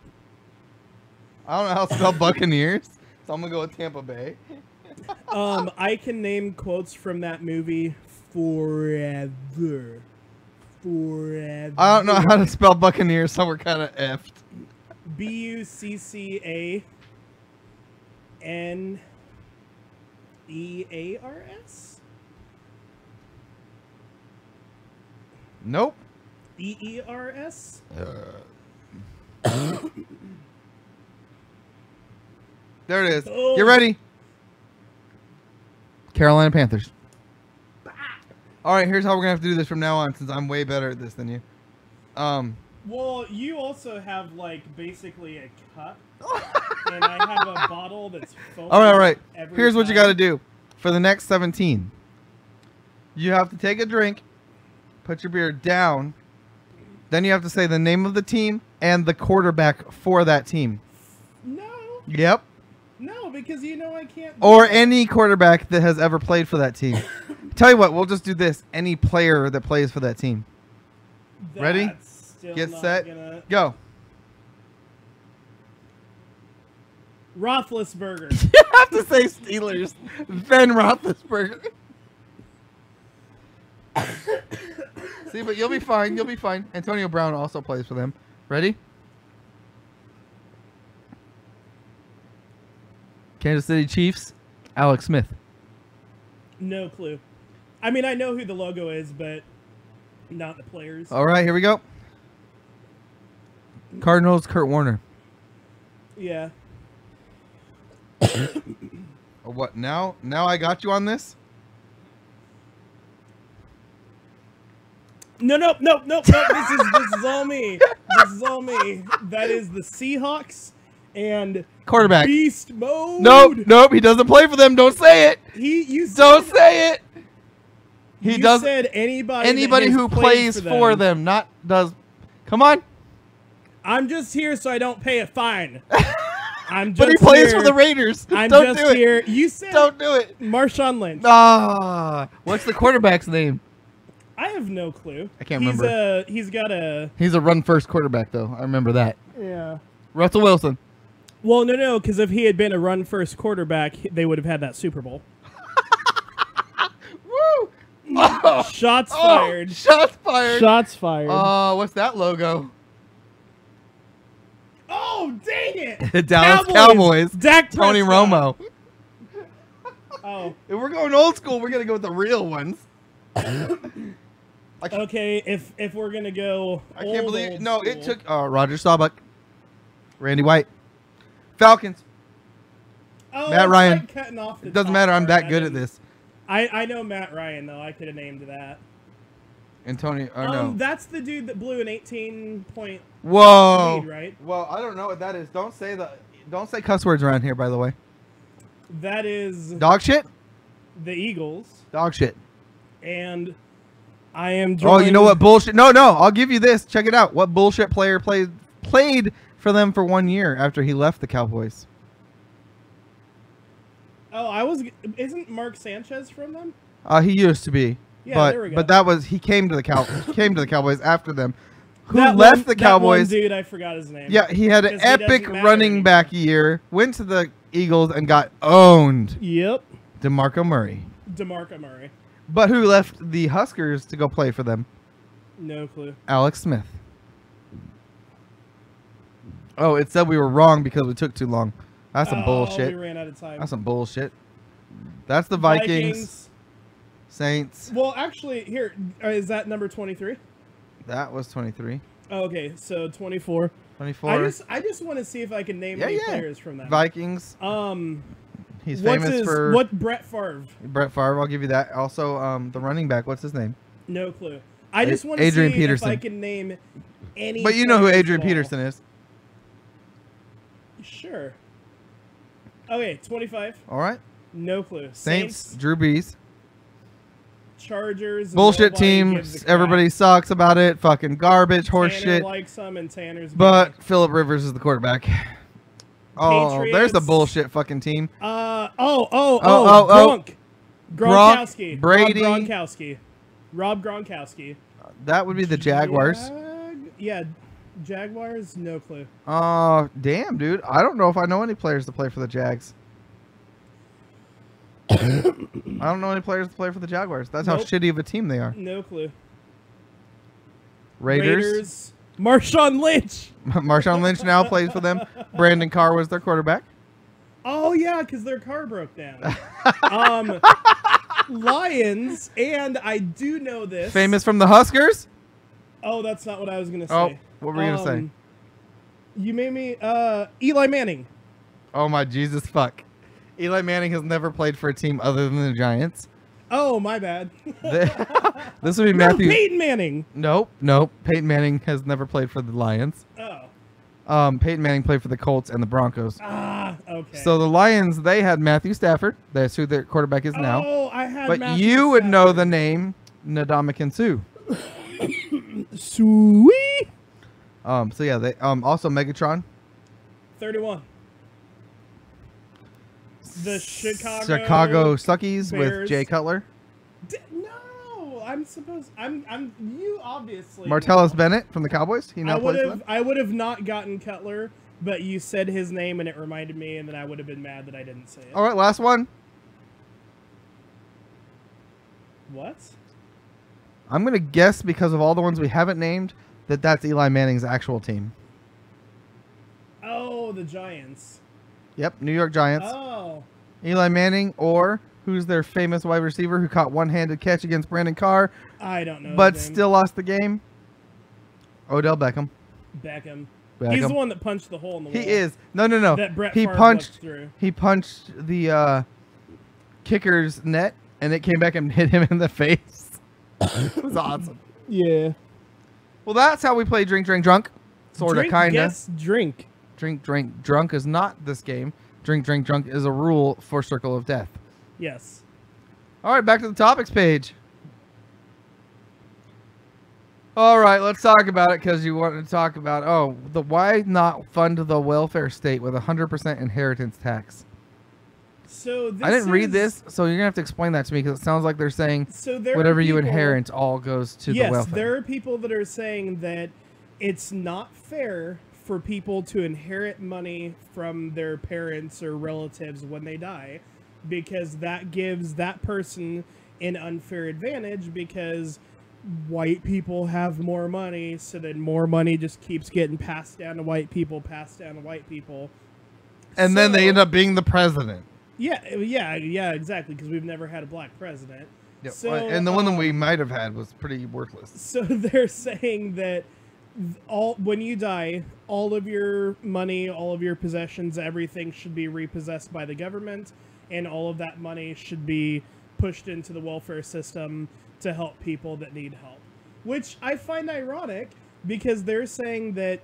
I don't know how to spell Buccaneers, so I'm going to go with Tampa Bay. I can name quotes from that movie forever. Forever. I don't know how to spell Buccaneers, so we're kind of effed. Buccanears? Nope. EERS? There it is. Oh. Get ready. Carolina Panthers. All right, here's how we're going to have to do this from now on since I'm way better at this than you. Well, you also have, like, basically a cup, and I have a bottle that's full. All right. Here's what you got to do for the next 17. You have to take a drink, put your beer down, then you have to say the name of the team and the quarterback for that team. No. Yep. No, because you know I can't. Or any quarterback that has ever played for that team. Tell you what, we'll just do this. Any player that plays for that team. Ready? Get set. Go. Roethlisberger. You have to say Steelers, then Roethlisberger. See, but you'll be fine. You'll be fine. Antonio Brown also plays for them. Ready? Kansas City Chiefs, Alex Smith. No clue. I mean, I know who the logo is, but not the players. All right, here we go. Cardinals, Kurt Warner. Yeah. What now? Now I got you on this? No. This is all me. This is all me. That is the Seahawks and Quarterback. Beast mode. Nope. He doesn't play for them. Don't say it. Don't say it. He does. Said anybody who plays for them, not does. Come on. I'm just here so I don't pay a fine. But he plays for the Raiders. I'm don't just do it. here. You said don't do it. Marshawn Lynch. What's the quarterback's name? I have no clue. I can't remember. He's a run first quarterback though. I remember that. Yeah. Russell Wilson. Well, no, because if he had been a run first quarterback, they would have had that Super Bowl. Woo! Oh. Shots fired. Shots fired. Shots fired. What's that logo? Oh, dang it! Dallas Cowboys. Dak Tony Prescott. Romo. Oh. If we're going old school, we're gonna go with the real ones. Okay, if we're gonna go, I can't believe old no. school. It took Roger Staubach, Randy White, Falcons. Oh, Matt it's Ryan. like cutting off the It doesn't top matter. I'm part. that good at this. I know Matt Ryan though. I could have named that. Antonio. No. That's the dude that blew an 18-point Whoa. lead, right? Well, I don't know what that is. Don't say cuss words around here. By the way. That is Dog shit. the Eagles, Dog shit. and I am. Oh, you know what bullshit? No. I'll give you this. Check it out. What bullshit player played for them for 1 year after he left the Cowboys? Oh, Isn't Mark Sanchez from them? He used to be. Yeah, but, there we go. But he came to the Cowboys after them. Who That left the Cowboys? That one dude, I forgot his name. Yeah, he had an 'Cause he epic doesn't matter running anymore. back year. Went to the Eagles and got owned. Yep. DeMarco Murray. DeMarco Murray. But who left the Huskers to go play for them? No clue. Alex Smith. Oh, it said we were wrong because we took too long. That's some bullshit. We ran out of time. That's some bullshit. That's the Vikings. Saints. Well, actually, here is that number 23. That was 23. Oh, okay, so 24. 24. I just want to see if I can name any players from that. Vikings. He's famous for what Brett Favre. Brett Favre. I'll give you that. Also, the running back. What's his name? No clue. I just want to Adrian see Peterson. if I can name any. But you know who players Adrian at all. Peterson is. Sure. Okay, 25. All right. No clue. Saints. Drew Brees. Chargers. Bullshit nobody team. gives a crap. Everybody sucks about it. Fucking garbage. Horse Tanner shit. likes them and Tanner's. But Phillip Rivers is the quarterback. Oh, there's a Patriots. bullshit fucking team. Gronk. Gronkowski. Brady. Rob Gronkowski. That would be the Jaguars. Yeah, Jaguars. No clue. Oh, damn, dude. I don't know if I know any players to play for the Jags. I don't know any players to play for the Jaguars. That's how Nope. shitty of a team they are. No clue. Raiders. Marshawn Lynch. Marshawn Lynch now plays for them. Brandon Carr was their quarterback. Oh yeah, because their car broke down. Lions, and I do know this. Famous from the Huskers. Oh, that's not what I was gonna say. Oh, what were you gonna say? You made me. Eli Manning. Oh my Jesus fuck. Eli Manning has never played for a team other than the Giants. Oh, my bad. This would be No, Matthew. Peyton Manning. Nope. Peyton Manning has never played for the Lions. Oh. Peyton Manning played for the Colts and the Broncos. Ah, okay. So the Lions, they had Matthew Stafford. That's who their quarterback is now. Oh, I had. But Matthew you would know Stafford. the name Ndamukong Suh. Sweet. So yeah, they also Megatron. 31. The Chicago Suckies with Bears. Jay Cutler. No, I'm supposed. You obviously. Martellus Bennett from the Cowboys. He now plays for them. I would have not gotten Cutler but you said his name and it reminded me, and then I would have been mad that I didn't say it. All right, last one. What? I'm going to guess, because of all the ones we haven't named, that that's Eli Manning's actual team. Oh, the Giants. Yep, New York Giants. Oh. Eli Manning, or who's their famous wide receiver who caught one-handed catch against Brandon Carr, I don't know. but his name. still lost the game? Odell Beckham. Beckham. Beckham. He's the one that punched the hole in the wall. He is. No. That Brett He Favre punched. looked through. He punched the kicker's net, and it came back and hit him in the face. It was awesome. Yeah. Well, that's how we play Drink, Drink, Drunk. Sorta, Drink, kinda. Guess, drink. Drink, Drink, Drunk is not this game. Drink, Drink, Drunk is a rule for Circle of Death. Yes. All right, back to the topics page. All right, let's talk about it, because you want to talk about, why not fund the welfare state with 100% inheritance tax? So this I didn't read this, so you're going to have to explain that to me, because it sounds like they're saying whatever you inherit all goes to the welfare. Yes, there are people that are saying that it's not fair for people to inherit money from their parents or relatives when they die, because that gives that person an unfair advantage, because white people have more money, so then more money just keeps getting passed down to white people, And then they end up being the president. Yeah, exactly, because we've never had a black president. Yep. So, and the one that we might have had was pretty worthless. So they're saying that when you die, all of your money, all of your possessions, everything should be repossessed by the government, and all of that money should be pushed into the welfare system to help people that need help. Which I find ironic, because they're saying that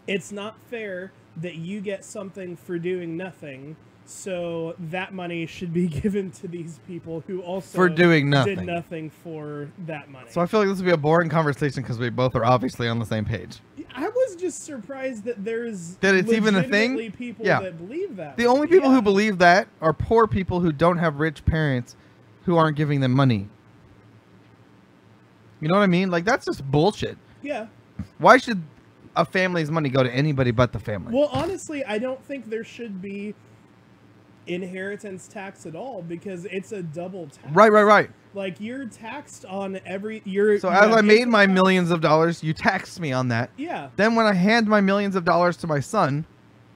it's not fair that you get something for doing nothing, so that money should be given to these people who also for doing nothing. did nothing for that money. So I feel like this would be a boring conversation, because we both are obviously on the same page. I was just surprised that there's it's even a thing. legitimately people Yeah. that believe that. The only people who believe that are poor people who don't have rich parents who aren't giving them money. You know what I mean? Like, that's just bullshit. Yeah. Why should a family's money go to anybody but the family? Well, honestly, I don't think there should be inheritance tax at all, because it's a double tax. Right. Like, you're taxed on every... So as I made my millions of dollars, you taxed me on that. Yeah. Then when I hand my millions of dollars to my son,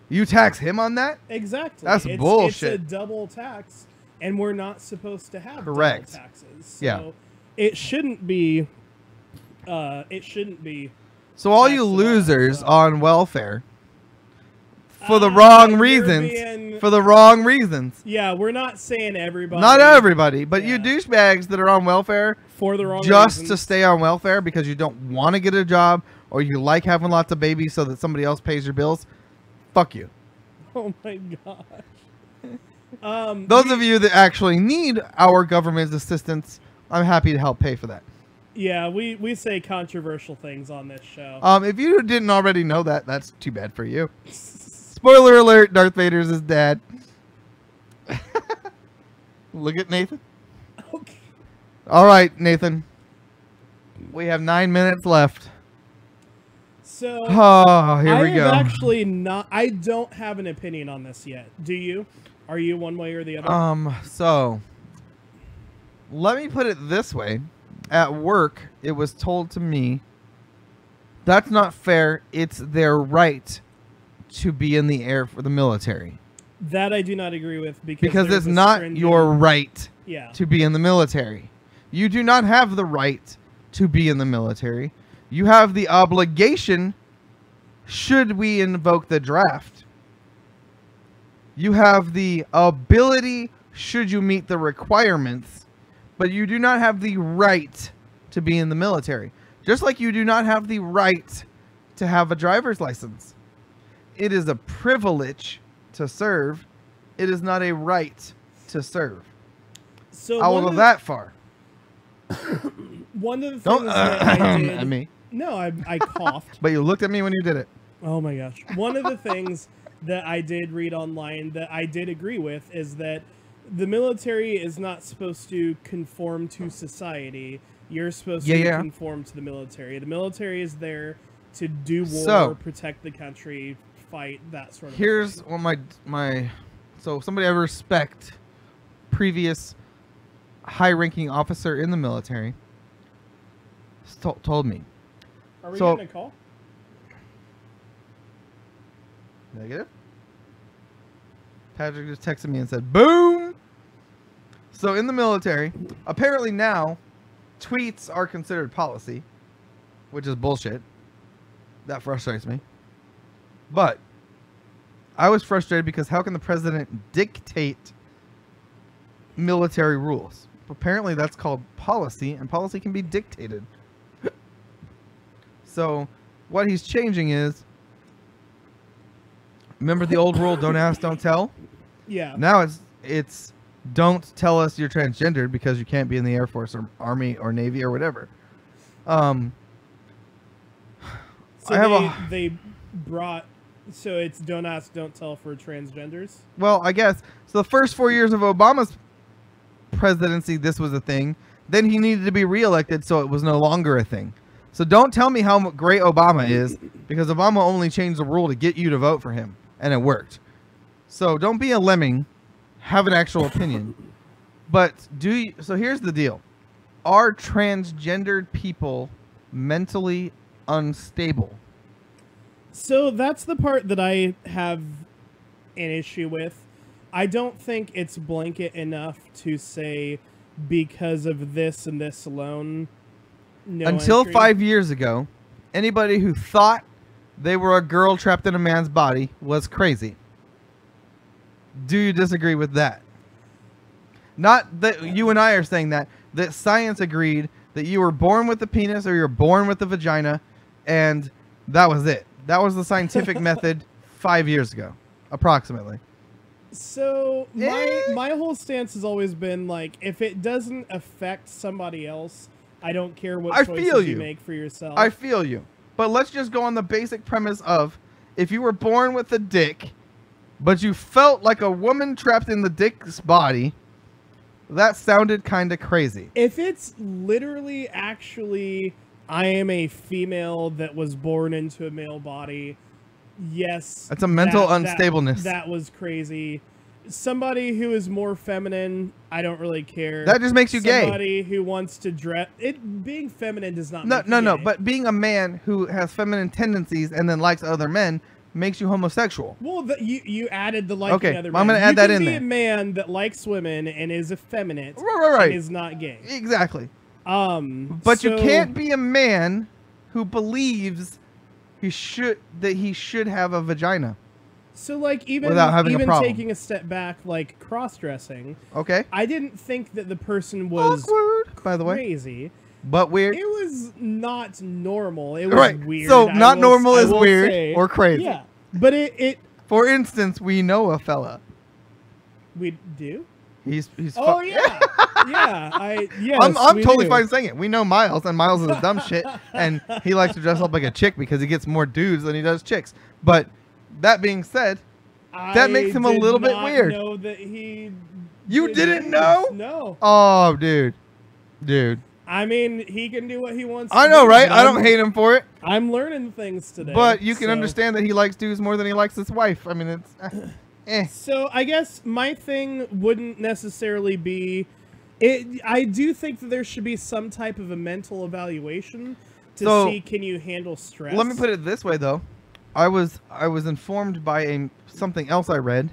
you tax him on that? Exactly. That's bullshit. It's a double tax, and we're not supposed to have Correct. double taxes. So Yeah. it shouldn't be... it shouldn't be... So all you losers on welfare, for the wrong reasons, for the wrong reasons. Yeah, we're not saying everybody. Not everybody, but you douchebags that are on welfare for the wrong just reasons. to stay on welfare because you don't want to get a job or you like having lots of babies so that somebody else pays your bills. Fuck you. Oh my gosh. Those of you that actually need our government's assistance, I'm happy to help pay for that. Yeah, we say controversial things on this show. If you didn't already know that, that's too bad for you. Spoiler alert, Darth Vader's his dad. Look at Nathan. Okay. All right, Nathan. We have 9 minutes left. So, here we go. I don't have an opinion on this yet. Do you? Are you one way or the other? So, let me put it this way. At work, it was told to me, that's not fair. It's their right to be in the air for the military. That I do not agree with because it's not your right Yeah. to be in the military. You do not have the right to be in the military. You have the obligation should we invoke the draft. You have the ability should you meet the requirements, but you do not have the right to be in the military. Just like you do not have the right to have a driver's license. It is a privilege to serve. It is not a right to serve. So I will go that far. One of the things that I did... at me. No, I coughed. But you looked at me when you did it. Oh my gosh. One of the things that I did read online that I did agree with is that the military is not supposed to conform to society. You're supposed to conform to the military. The military is there to do war, protect the country, fight that sort of Here's thing. what so somebody I respect, previous high-ranking officer in the military, told me. Are we so- getting a call? Negative. Patrick just texted me and said, "Boom." So in the military, apparently now, tweets are considered policy, which is bullshit. That frustrates me. But I was frustrated because how can the president dictate military rules? Apparently that's called policy, and policy can be dictated. So what he's changing is, remember the old rule, don't ask, don't tell? Yeah. Now it's don't tell us you're transgendered because you can't be in the Air Force or Army or Navy or whatever. So I have they brought, so it's don't ask, don't tell for transgenders. Well, I guess. So the first 4 years of Obama's presidency, this was a thing. Then he needed to be reelected, so it was no longer a thing. So don't tell me how great Obama is, because Obama only changed the rule to get you to vote for him, and it worked. So don't be a lemming. Have an actual opinion. But so here's the deal. Are transgendered people mentally unstable? So that's the part that I have an issue with. I don't think it's blanket enough to say because of this and this alone. No Until entry. 5 years ago, anybody who thought they were a girl trapped in a man's body was crazy. Do you disagree with that? Not that you and I are saying that science agreed that you were born with a penis or you're born with a vagina, and that was it. That was the scientific method 5 years ago, approximately. So my whole stance has always been like, if it doesn't affect somebody else, I don't care what choices you make for yourself. I feel you. But let's just go on the basic premise of, if you were born with a dick, but you felt like a woman trapped in the dick's body, that sounded kind of crazy. If it's literally actually, I am a female that was born into a male body, yes. That's a mental unstableness. That was crazy. Somebody who is more feminine, I don't really care. That just makes you gay. Somebody who wants to dress... Being feminine does not make you No, gay. but being a man who has feminine tendencies and then likes other men makes you homosexual. Well, you added the liking Okay, other I'm men. gonna add that in You there. can be a man that likes women and is effeminate Right. and is not gay. Exactly. But you can't be a man who believes he should have a vagina. So, like, even Without having a problem. taking a step back, like cross-dressing, Okay. I didn't think that the person was Awkward, by the way. crazy. But weird. It was not normal. It was Right. weird. So, I not will- normal I is will weird say. or crazy. Yeah, but it For instance, we know a fella. we do. He's Oh yeah, yes. I'm we totally do. fine saying it. We know Miles, and Miles is a dumb shit, and he likes to dress up like a chick because he gets more dudes than he does chicks. But that being said, that makes him a did little bit not weird. Know that he. You did didn't this. know? No. Oh, dude. I mean, he can do what he wants. I to know, do, right? but I don't hate him for it. I'm learning things today. But you can so- understand that he likes dudes more than he likes his wife. I mean, it's So I guess my thing wouldn't necessarily be. I do think that there should be some type of a mental evaluation to see can you handle stress. Let me put it this way, though. I was informed by something else I read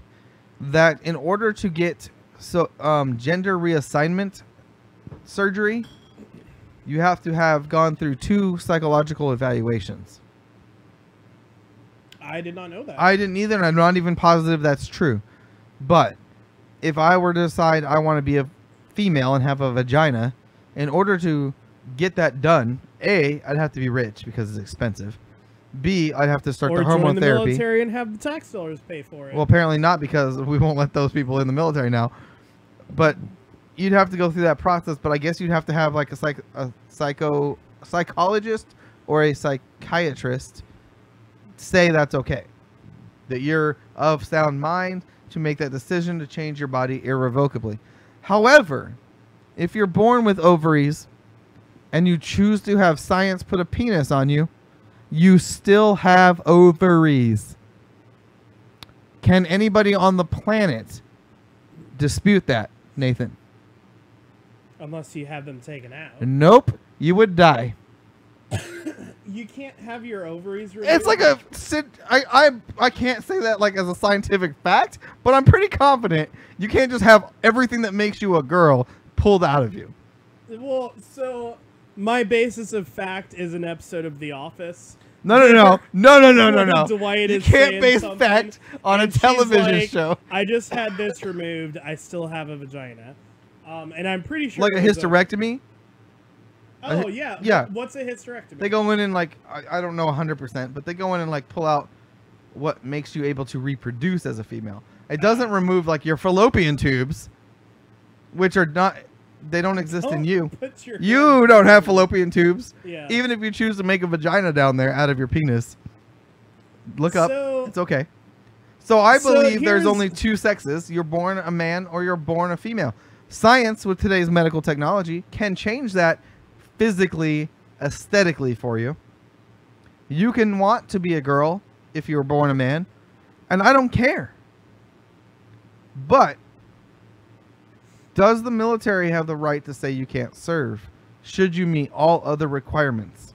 that in order to get gender reassignment surgery, you have to have gone through 2 psychological evaluations. I did not know that. I didn't either, and I'm not even positive that's true. But if I were to decide I want to be a female and have a vagina, in order to get that done, A, I'd have to be rich because it's expensive. B, I'd have to start or the join hormone the therapy. military and have the tax dollars pay for it. Well, apparently not, because we won't let those people in the military now. But you'd have to go through that process. But I guess you'd have to have like a psychologist or a psychiatrist say that's okay, that you're of sound mind to make that decision to change your body irrevocably. However, if you're born with ovaries and you choose to have science put a penis on you, you still have ovaries. Can anybody on the planet dispute that, Nathan? Unless you have them taken out. Nope. You would die. You can't have your ovaries removed. It's like I can't say that like as a scientific fact, but I'm pretty confident you can't just have everything that makes you a girl pulled out of you. Well, so my basis of fact is an episode of The Office. No. Dwight You is can't saying base something, fact on a and she's television like, show. I just had this removed. I still have a vagina. And I'm pretty sure Like a hysterectomy? Oh, yeah. Yeah. What's a hysterectomy? They go in and like, I don't know 100%, but they go in and like pull out what makes you able to reproduce as a female. It doesn't remove like your fallopian tubes, which are not, they don't exist in you. You don't have fallopian tubes. Yeah. Even if you choose to make a vagina down there out of your penis. Look up. It's okay. So I believe there's only two sexes. You're born a man or you're born a female. Science, with today's medical technology, can change that physically, aesthetically for you. You can want to be a girl if you were born a man, and I don't care. But does the military have the right to say you can't serve should you meet all other requirements?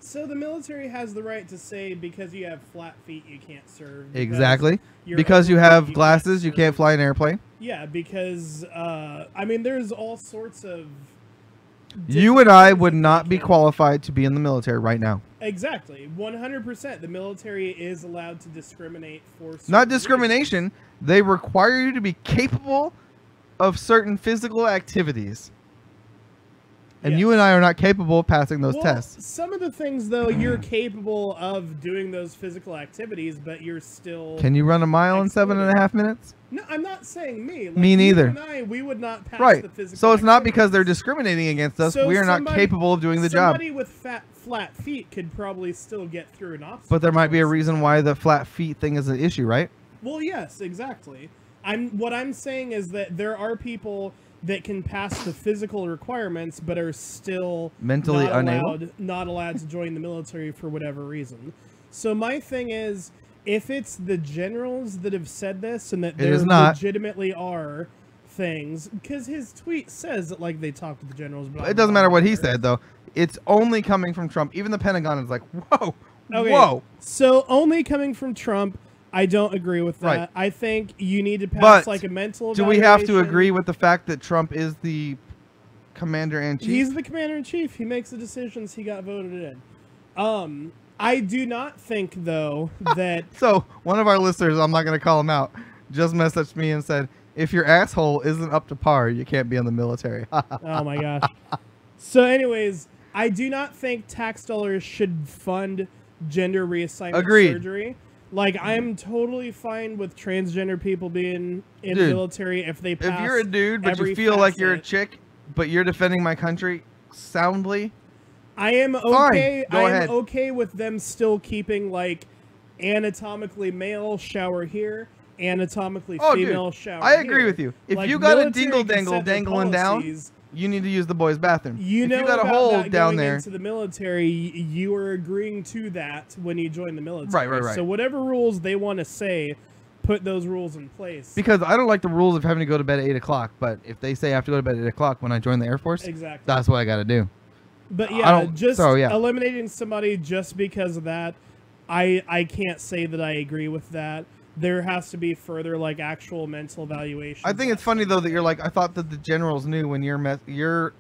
So the military has the right to say because you have flat feet you can't serve. Exactly. Because you have glasses you can't fly an airplane. Yeah, because I mean there's all sorts of you and I would not be qualified to be in the military right now. Exactly. 100%. The military is allowed to discriminate for not discrimination. reasons. They require you to be capable of certain physical activities. And you and I are not capable of passing those tests. Some of the things, though, you're capable of doing those physical activities, but you're still... Can you run a mile in 7.5 minutes? No, I'm not saying me. Like, me neither. You and I, we would not pass the physical So it's not because activities. they're discriminating against us. So we are not capable of doing the job. Somebody with flat feet could probably still get through an obstacle. But there might be a reason why the flat feet thing is an issue, right? Well, yes, exactly. What I'm saying is that there are people that can pass the physical requirements but are still mentally not allowed to join the military for whatever reason. So my thing is, if it's the generals that have said this and that there legitimately are things, because his tweet says that like they talked to the generals. It doesn't matter what he said though. It's only coming from Trump. Even the Pentagon is like, whoa, whoa. So only coming from Trump. I don't agree with that. Right. I think you need to pass like a mental evaluation. Do we have to agree with the fact that Trump is the commander-in-chief? He's the commander-in-chief. He makes the decisions. He got voted in. I do not think, though, that... So, one of our listeners, I'm not going to call him out, just messaged me and said, if your asshole isn't up to par, you can't be in the military. Oh, my gosh. So, anyways, I do not think tax dollars should fund gender reassignment surgery. Like, I'm totally fine with transgender people being in the military if they pass. If you're a dude, but you feel like you're a chick, but you're defending my country soundly, I am okay. Go ahead. Okay with them still keeping like anatomically male shower here, anatomically female shower. I agree with you. If like, you got a dingle dangle dangling down, you need to use the boys' bathroom. You if know you got a hole down there into the military, you are agreeing to that when you join the military. Right. So whatever rules they want to say, put those rules in place. Because I don't like the rules of having to go to bed at 8 o'clock, but if they say I have to go to bed at 8 o'clock when I join the Air Force, that's what I got to do. But yeah, eliminating somebody just because of that, I can't say that I agree with that. There has to be further, like, actual mental evaluation. I think it's funny, though, that you're like, I thought that the generals knew when your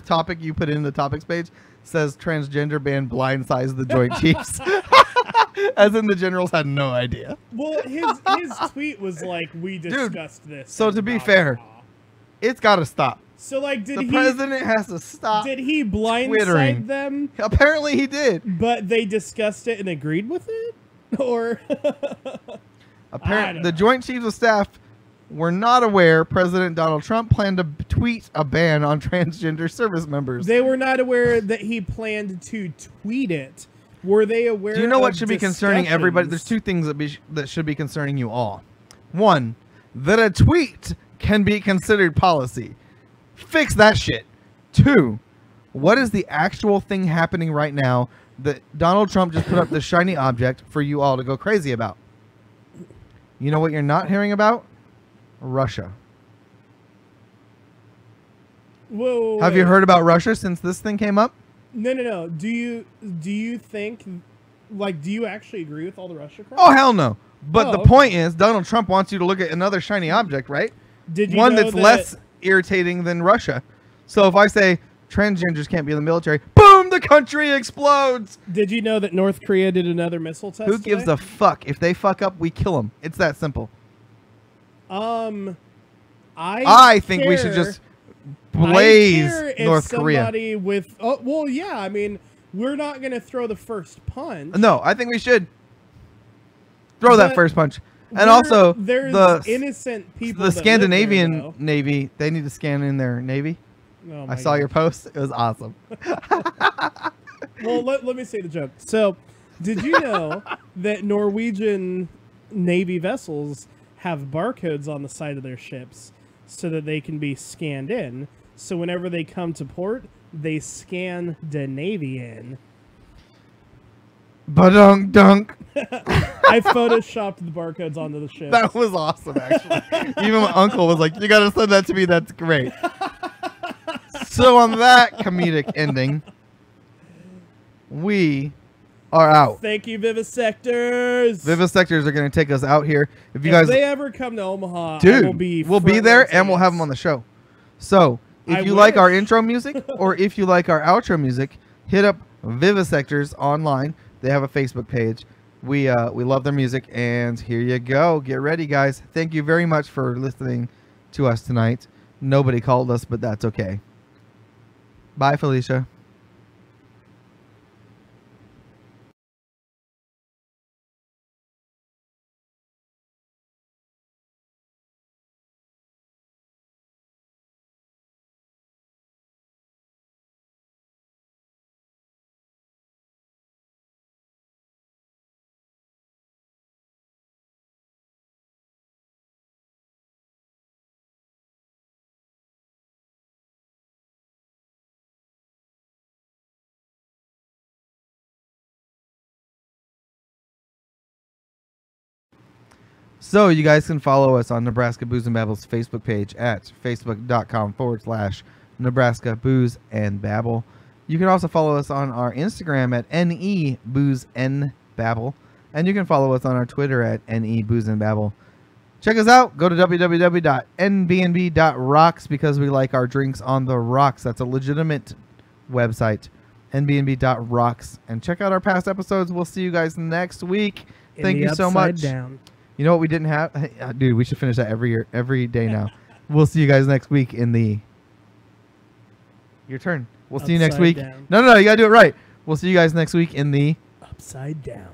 topic you put in the topics page says transgender ban blindsides the Joint Chiefs. As in the generals had no idea. Well, his tweet was like, we discussed this. So to be fair, it's got to stop. So, like, the president has to stop. Did he blindside them? Apparently he did. But they discussed it and agreed with it? Or apparently the Joint Chiefs of Staff were not aware President Donald Trump planned to tweet a ban on transgender service members. They were not aware that he planned to tweet it. Were they aware? Do you know what should be concerning everybody? There's two things that should be concerning you all. One, that a tweet can be considered policy. Fix that shit. Two, what is the actual thing happening right now that Donald Trump just put up the shiny object for you all to go crazy about? You know what you're not hearing about? Russia. Whoa. Have you heard about Russia since this thing came up? No. Do you think, like, do you actually agree with all the Russia crap? Oh, hell no. But the okay. point is, Donald Trump wants you to look at another shiny object, right? Did you One know that's that, less irritating than Russia. So if I say transgenders can't be in the military, boom, the country explodes. Did you know that North Korea did another missile test? Who gives a fuck? If they fuck up, we kill them. It's that simple. I think we should just blaze North Korea. With well, yeah. I mean, we're not gonna throw the first punch. No, I think we should throw that first punch. And also, there's the innocent people. The that Scandinavian live there, Navy, they need to scan in their Navy. Oh I saw your post. It was awesome. Well, let me say the joke. So, did you know that Norwegian Navy vessels have barcodes on the side of their ships so that they can be scanned in? So whenever they come to port, they scan the Navy in. Ba-dunk-dunk. I photoshopped the barcodes onto the ship. That was awesome, actually. Even my uncle was like, you got to send that to me. That's great. So on that comedic ending, we are out. Thank you, Vivisectors. Vivisectors are going to take us out here. If they ever come to Omaha, dude, we'll be there and we'll have them on the show. So if you like our intro music or if you like our outro music, hit up Vivisectors online. They have a Facebook page. We love their music, and here you go. Get ready, guys. Thank you very much for listening to us tonight. Nobody called us, but that's okay. Bye, Felicia. So you guys can follow us on Nebraska Booze and Babble's Facebook page at facebook.com/Nebraska Booze and Babble. You can also follow us on our Instagram at NEBoozeNBabble. And you can follow us on our Twitter at NEBoozeandBabble. Check us out. Go to www.nbnb.rocks because we like our drinks on the rocks. That's a legitimate website. nbnb.rocks. And check out our past episodes. We'll see you guys next week. Thank you so much. Down. You know what we didn't have? Dude, we should finish that every day now. We'll see you guys next week in the... Your turn. We'll see you next week. Down. No, you got to do it right. We'll see you guys next week in the... Upside down.